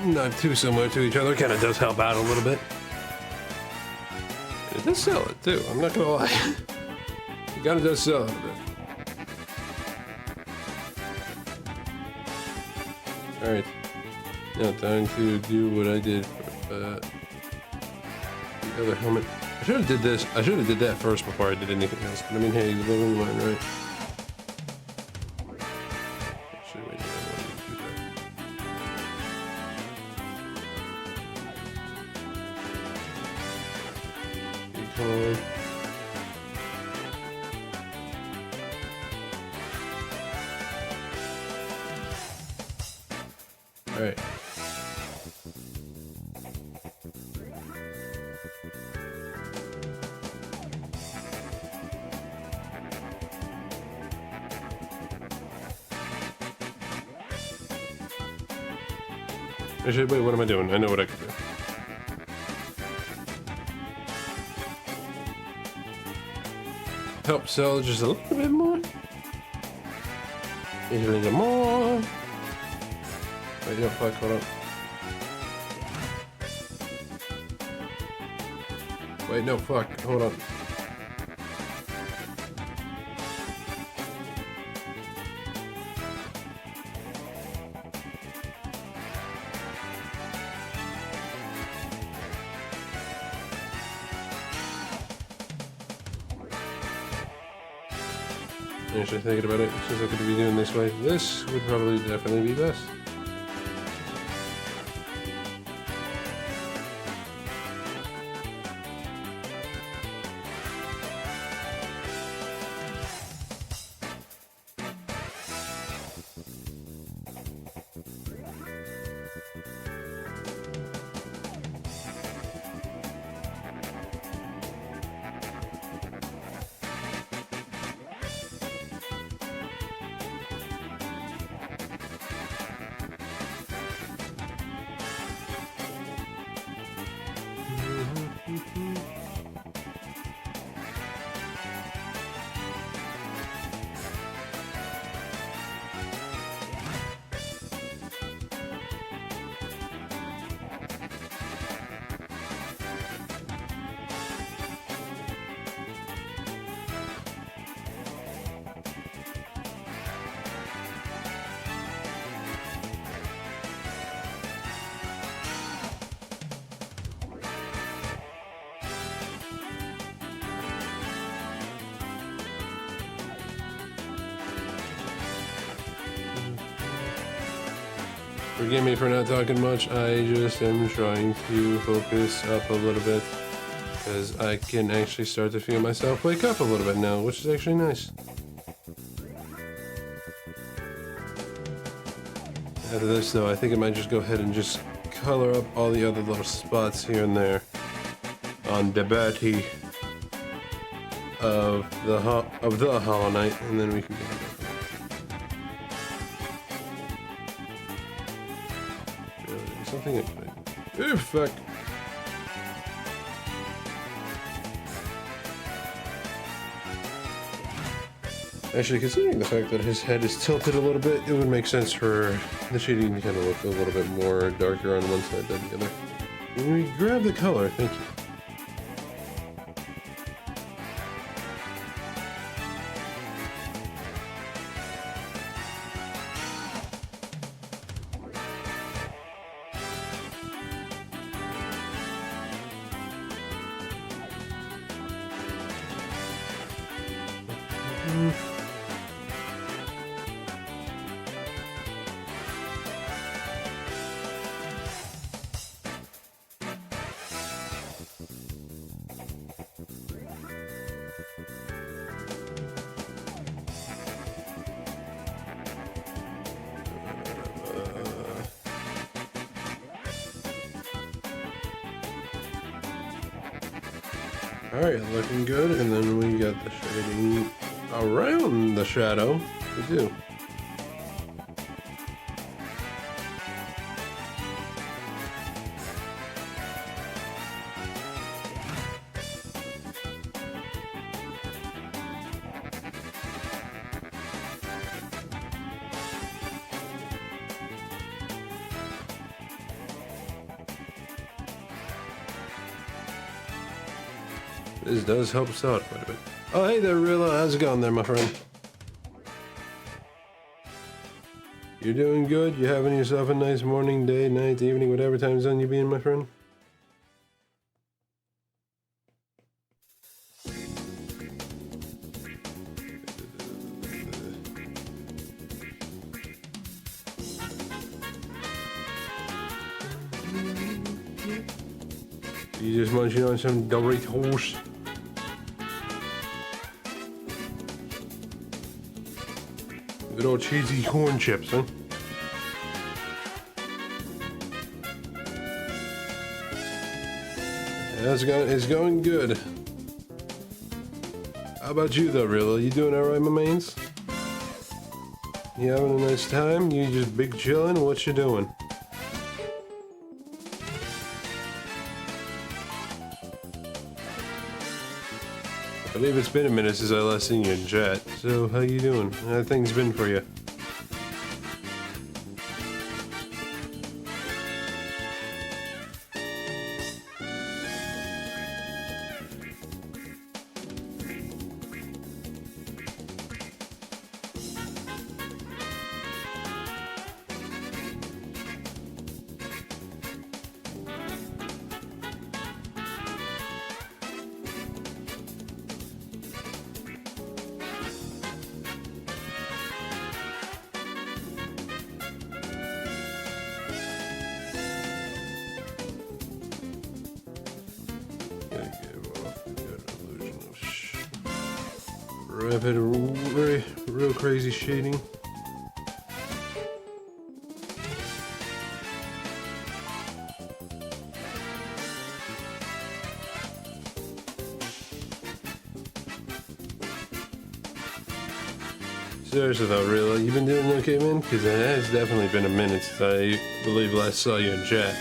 not too similar to each other kind of does help out a little bit. It does sell it too, I'm not gonna lie. It kind of does sell it a bit. Alright. Now time to do what I did for the other helmet. I should have did this. I should have did that first before I did anything else. But I mean, hey, you live and learn, right? Actually, wait, I wanted to do that. You come on. Alright. Actually, wait, what am I doing? I know what I could do. Help sell just a little bit more. A little more. Wait, no, fuck, hold on. Wait, no, fuck, hold on. Actually, thinking about it, since I could be doing this way, this would probably definitely be best. Forgive me for not talking much, I just am trying to focus up a little bit, because I can actually start to feel myself wake up a little bit now, which is actually nice. After this though, I think I might just go ahead and just color up all the other little spots here and there on the body of the Hollow Knight, and then we can get it. Something like that. Ooh, fuck. Actually, considering the fact that his head is tilted a little bit, it would make sense for the shading to kind of look a little bit more darker on one side than the other. When we grab the color, thank you. Alright, looking good, and then we got the shading around the shadow to do. This does help us out quite a bit. Oh, hey there, Rilla. How's it going there, my friend? You're doing good? You having yourself a nice morning, day, night, evening, whatever time zone you be in, my friend? You just munching on some Doritos. Good old cheesy corn chips, huh? Yeah, it's going good. How about you though, Rilla? You doing alright, my mains? You having a nice time? You just big chillin'? What you doing? I believe it's been a minute since I last seen you in chat. So, how you doing? How things been for you? Rapid, real crazy shading. Seriously though, really, you been doing okay, man? Because it has definitely been a minute since I believe last saw you in chat.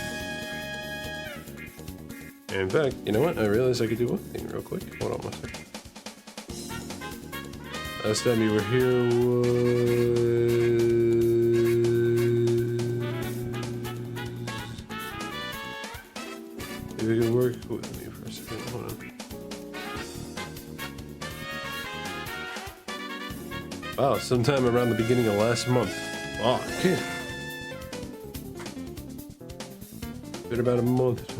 And in fact, you know what? I realized I could do one thing real quick. Hold on one second. Last time you were here was... If you can work with me for a second, hold on. Wow, sometime around the beginning of last month. Wow, been about a month.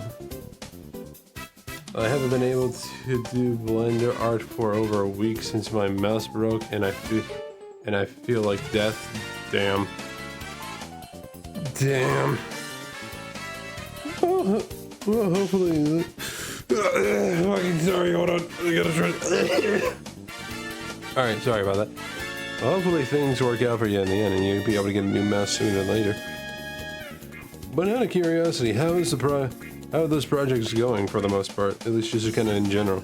I haven't been able to do Blender art for over a week since my mouse broke, and I feel like death. Damn. Damn. Well, hopefully. Fucking sorry. Hold on. I gotta try. All right. Sorry about that. Well, hopefully things work out for you in the end, and you'll be able to get a new mouse sooner than later. But out of curiosity, how are those projects going for the most part? At least just kind of in general.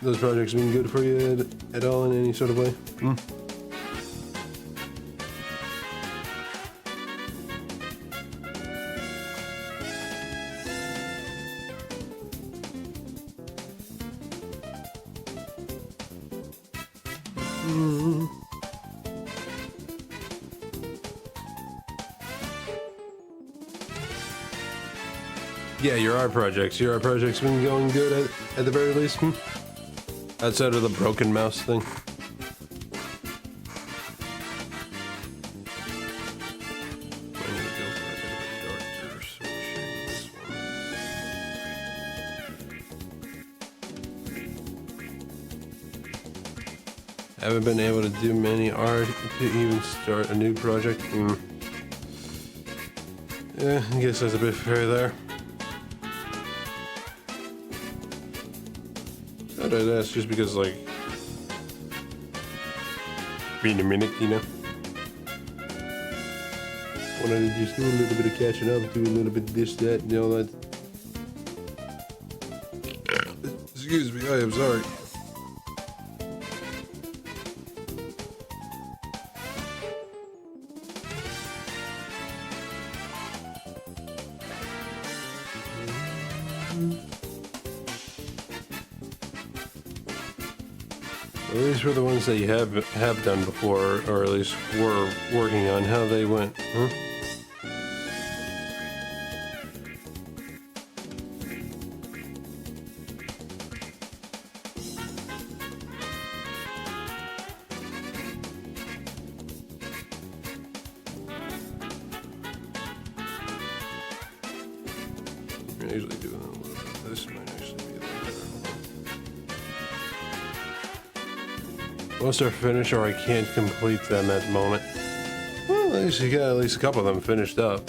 Those projects been good for you at all in any sort of way? Hmm? Yeah, your art projects been going good at the very least, hmm? Outside of the broken mouse thing. I need to go for a bit of a darker sort of shade this one. Haven't been able to do many art to even start a new project. Yeah, I guess that's a bit fair there. That's just because, like, being a minute, you know? Wanted to just do a little bit of catching up, do a little bit of this, that, and all that. Excuse me, I am sorry. At least for the ones that you have done before, or at least were working on, how they went, huh? I usually do a little bit of this. Might actually be a little better. Most are finished, or I can't complete them at the moment. Well, at least you got at least a couple of them finished up.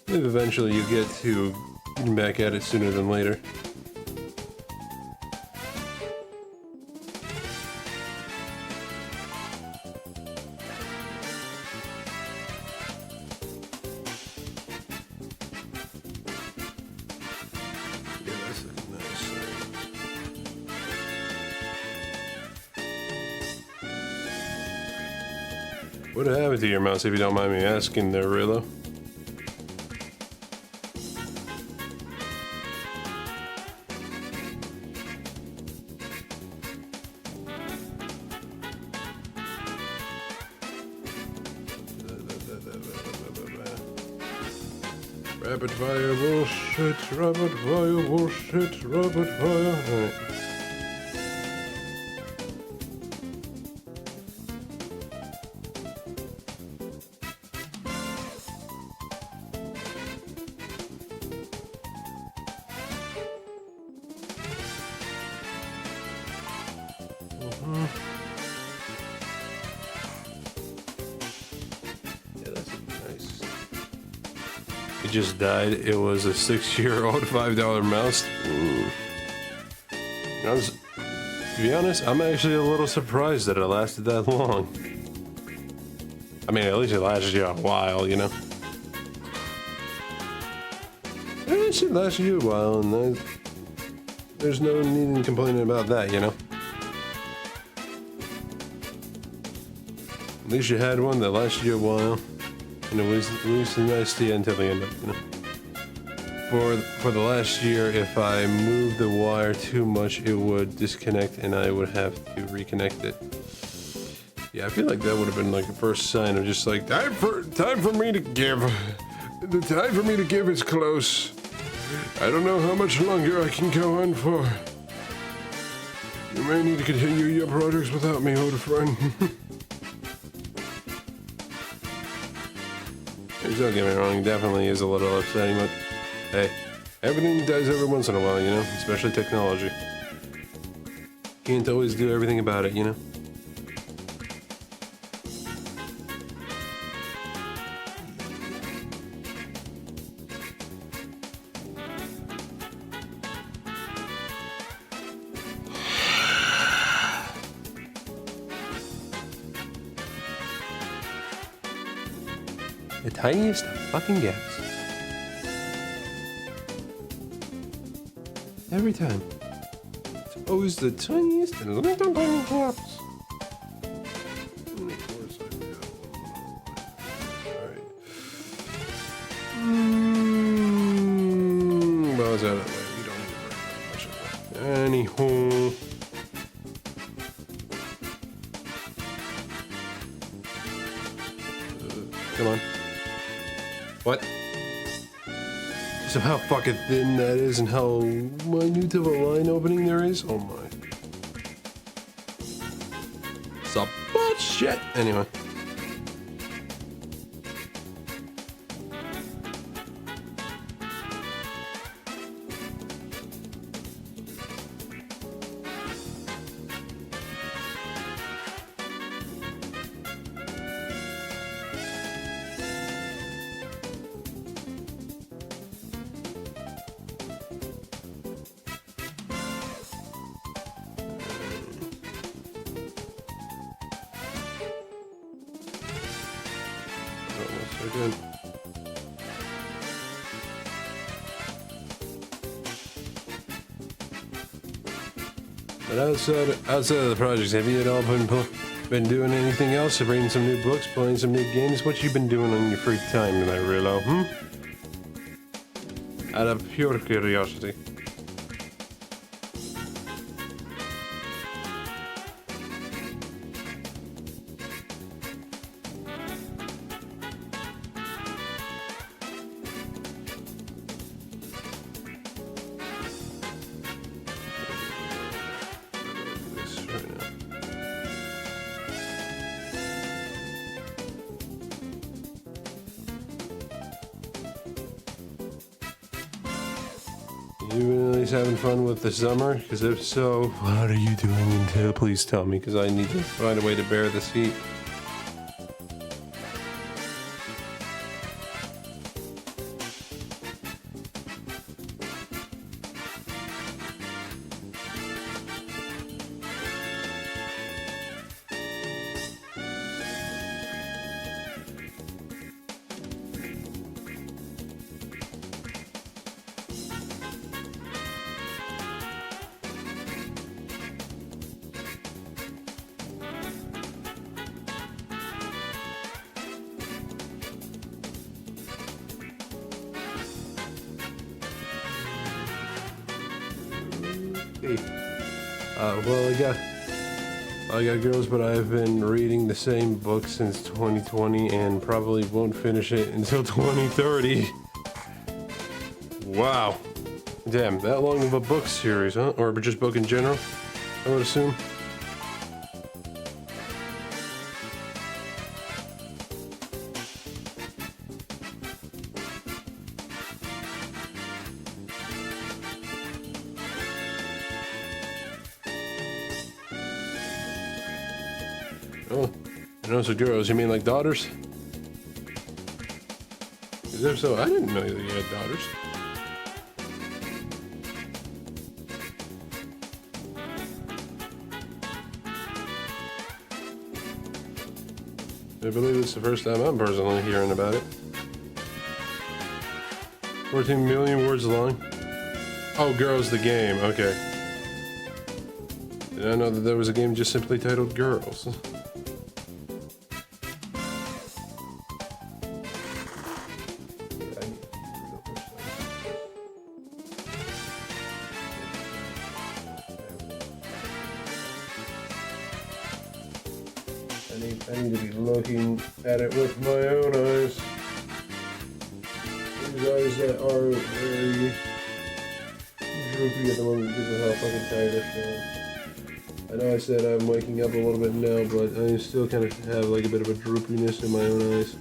Maybe eventually you get to getting back at it sooner than later. What happened to your mouse, if you don't mind me asking there, Rillo? Rapid fire bullshit, rapid fire bullshit, rapid fire. Alright. Yeah, that's nice. It just died. It was a 6-year-old $5 mouse. To be honest, I'm actually a little surprised that it lasted that long. I mean, at least it lasted you a while, you know? It should last you a while, and there's no need in complaining about that, you know? At least you had one that lasted you a while, and it was at least nice to you until the end of it, you know? For the last year, if I moved the wire too much, it would disconnect and I would have to reconnect it. Yeah, I feel like that would have been like the first sign of just like, time for me to give. The time for me to give is close. I don't know how much longer I can go on for. You may need to continue your projects without me, old friend. Don't get me wrong, it definitely is a little upsetting, but hey, everything dies every once in a while, you know, especially technology. Can't always do everything about it, you know. The tiniest fucking gaps. Every time. It's always the tiniest and little tiny gaps. And of course I forgot one more. Alright. Well, it's out of the way. We don't need to worry about much of that. Anywho. Come on. What? So how fucking thin that is and how minute of a line opening there is? Oh my. Some bullshit. Anyway. So good. But outside of the projects, have you at all been doing anything else? Reading some new books, playing some new games? What you been doing on your free time, there, Rillo? Out of pure curiosity. You at least having fun with the summer? Because if so, what are you doing until? Please tell me, because I need to find a way to bear this heat. Well, I got girls, but I've been reading the same book since 2020 and probably won't finish it until 2030. Wow. Damn, that long of a book series, huh? Or just book in general, I would assume. Oh, and also girls, you mean like daughters? Because if so, I didn't know that you had daughters. I believe it's the first time I'm personally hearing about it. 14 million words long. Oh, Girls the game, okay. Did I know that there was a game just simply titled Girls? I need to be looking at it with my own eyes. These eyes that are very droopy at the moment because of how fucking tired I'm feeling. I know I said I'm waking up a little bit now, but I still kind of have like a bit of a droopiness in my own eyes.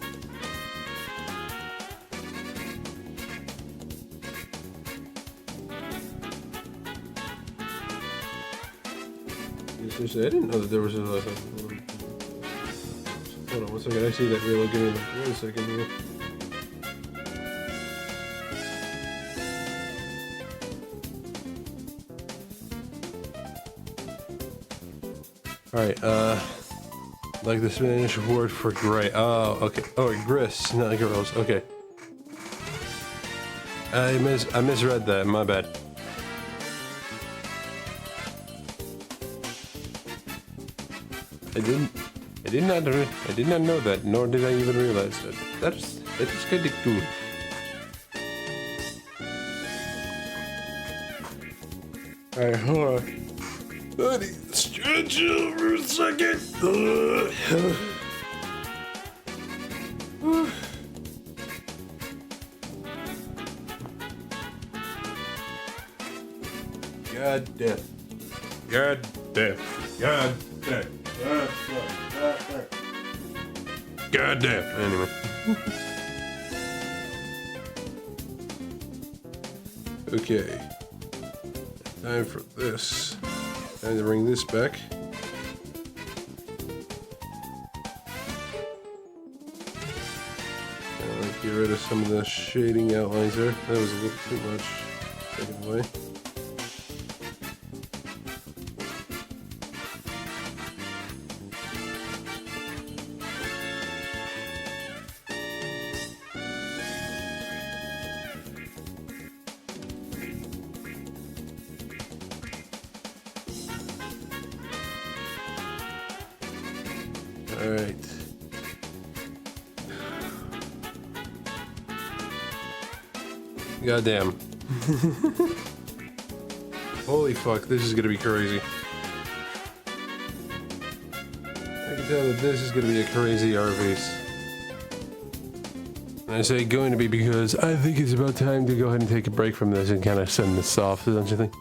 Seriously, I didn't know that there was a hold on one second, I see that real. Give me like 1 second here. Alright, like the Spanish word for gray. Oh, okay. Oh, gris, not girls. Okay. I misread that, my bad. I did not know that, nor did I even realize that. That is kind of cool. Alright, hold on. I need to stretch out for a second. God damn. God damn. God damn. God damn. Anyway. Okay. Time for this. Time to bring this back. Get rid of some of the shading outlines there. That was a little too much. Take it away. Alright. Goddamn. Holy fuck, this is gonna be crazy. I can tell that this is gonna be a crazy art piece. And I say going to be because I think it's about time to go ahead and take a break from this and kind of send this off, don't you think?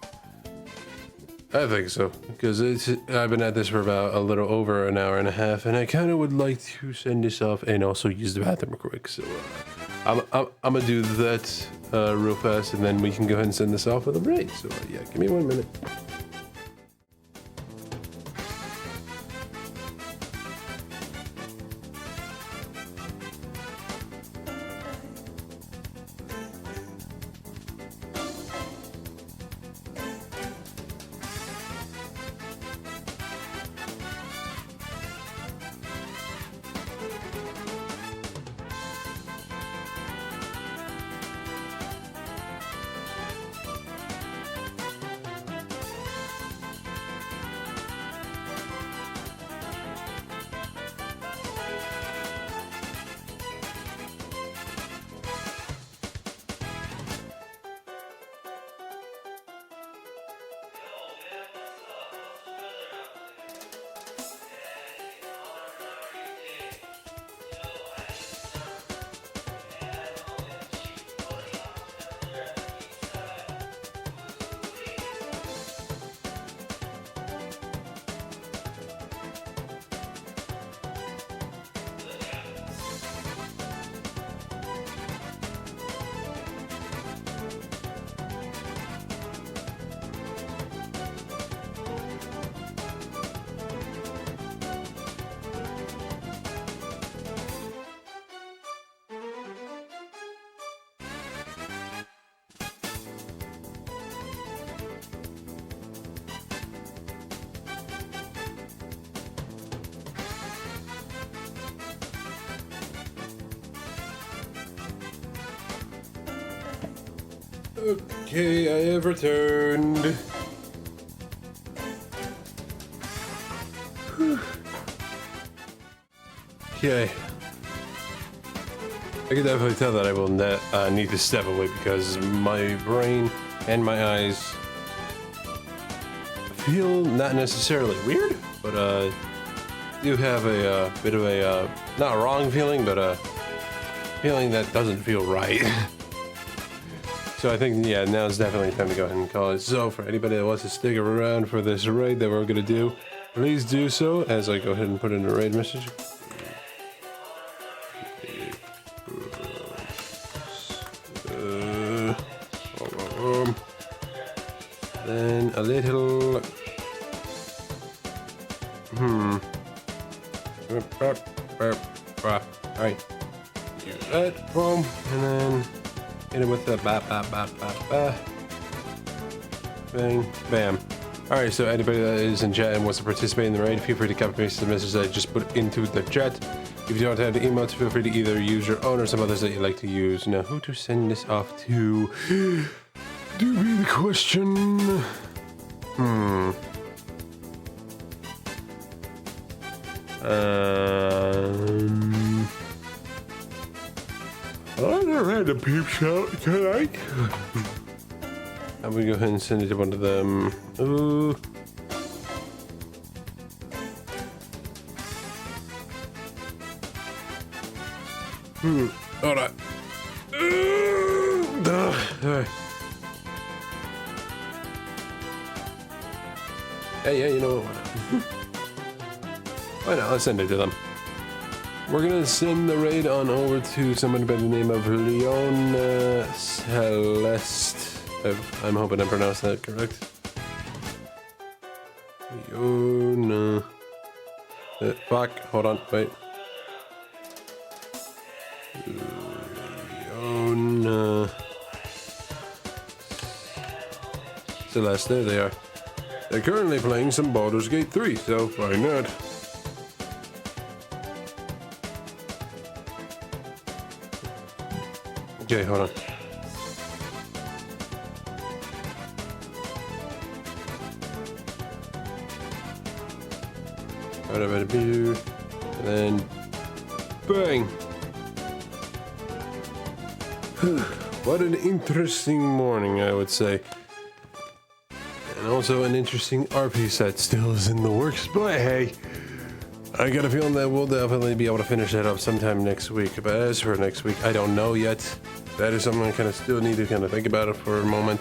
I think so, because I've been at this for about a little over an hour and a half, and I kind of would like to send this off and also use the bathroom real quick. So I'm gonna do that real fast, and then we can go ahead and send this off with a raid. So yeah, give me 1 minute. Okay, I have returned. Whew. Okay. I can definitely tell that I will need to step away because my brain and my eyes feel not necessarily weird, but do have a bit of a not a wrong feeling, but a feeling that doesn't feel right. So I think, yeah, now it's definitely time to go ahead and call it. So for anybody that wants to stick around for this raid that we're going to do, please do so as I go ahead and put in a raid message. Then a little... Alright. Do that, boom, and then... hit it with the bang, bam. Alright, so anybody that is in chat and wants to participate in the raid, feel free to copy paste the message that I just put into the chat. If you don't have the emotes, feel free to either use your own or some others that you like to use. Now, who to send this off to? Do be the question. I never had a peep show tonight. I'm gonna go ahead and send it to one of them. Ooh. Hold on. Hey, yeah, you know what? Why not? Let's send it to them. We're gonna send the raid on over to somebody by the name of Leon Celeste. I'm hoping I pronounced that correct. Leon. Fuck. Hold on. Wait. Leon Celeste. There they are. They're currently playing some Baldur's Gate 3, so why not? Okay, hold on. And then bang. What an interesting morning, I would say. And also an interesting RP set still is in the works, but hey, I got a feeling that we'll definitely be able to finish that up sometime next week. But as for next week, I don't know yet. That is something I kind of still need to kind of think about it for a moment.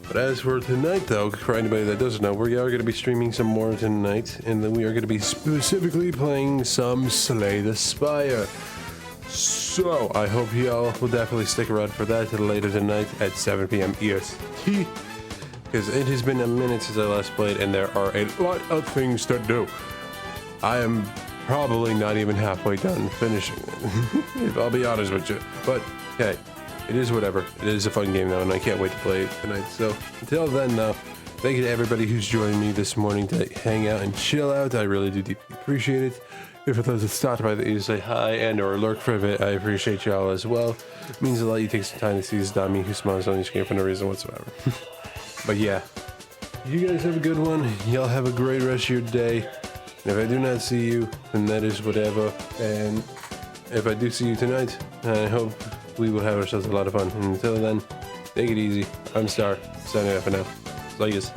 But as for tonight, though, for anybody that doesn't know, we are going to be streaming some more tonight, and then we are going to be specifically playing some Slay the Spire. So I hope y'all will definitely stick around for that later tonight at 7 p.m. EST. Because it has been a minute since I last played and there are a lot of things to do. I am probably not even halfway done finishing it, if I'll be honest with you. But hey, it is whatever. It is a fun game though, and I can't wait to play it tonight. So until then though, thank you to everybody who's joined me this morning to hang out and chill out. I really do deeply appreciate it. And for those that stopped by that you say hi and or lurk for a bit, I appreciate y'all as well. It means a lot you take some time to see this dummy who smiles on your screen for no reason whatsoever. But yeah, you guys have a good one. Y'all have a great rest of your day. And if I do not see you, then that is whatever. And if I do see you tonight, I hope we will have ourselves a lot of fun. And until then, take it easy. I'm Star, signing out for now. Layers.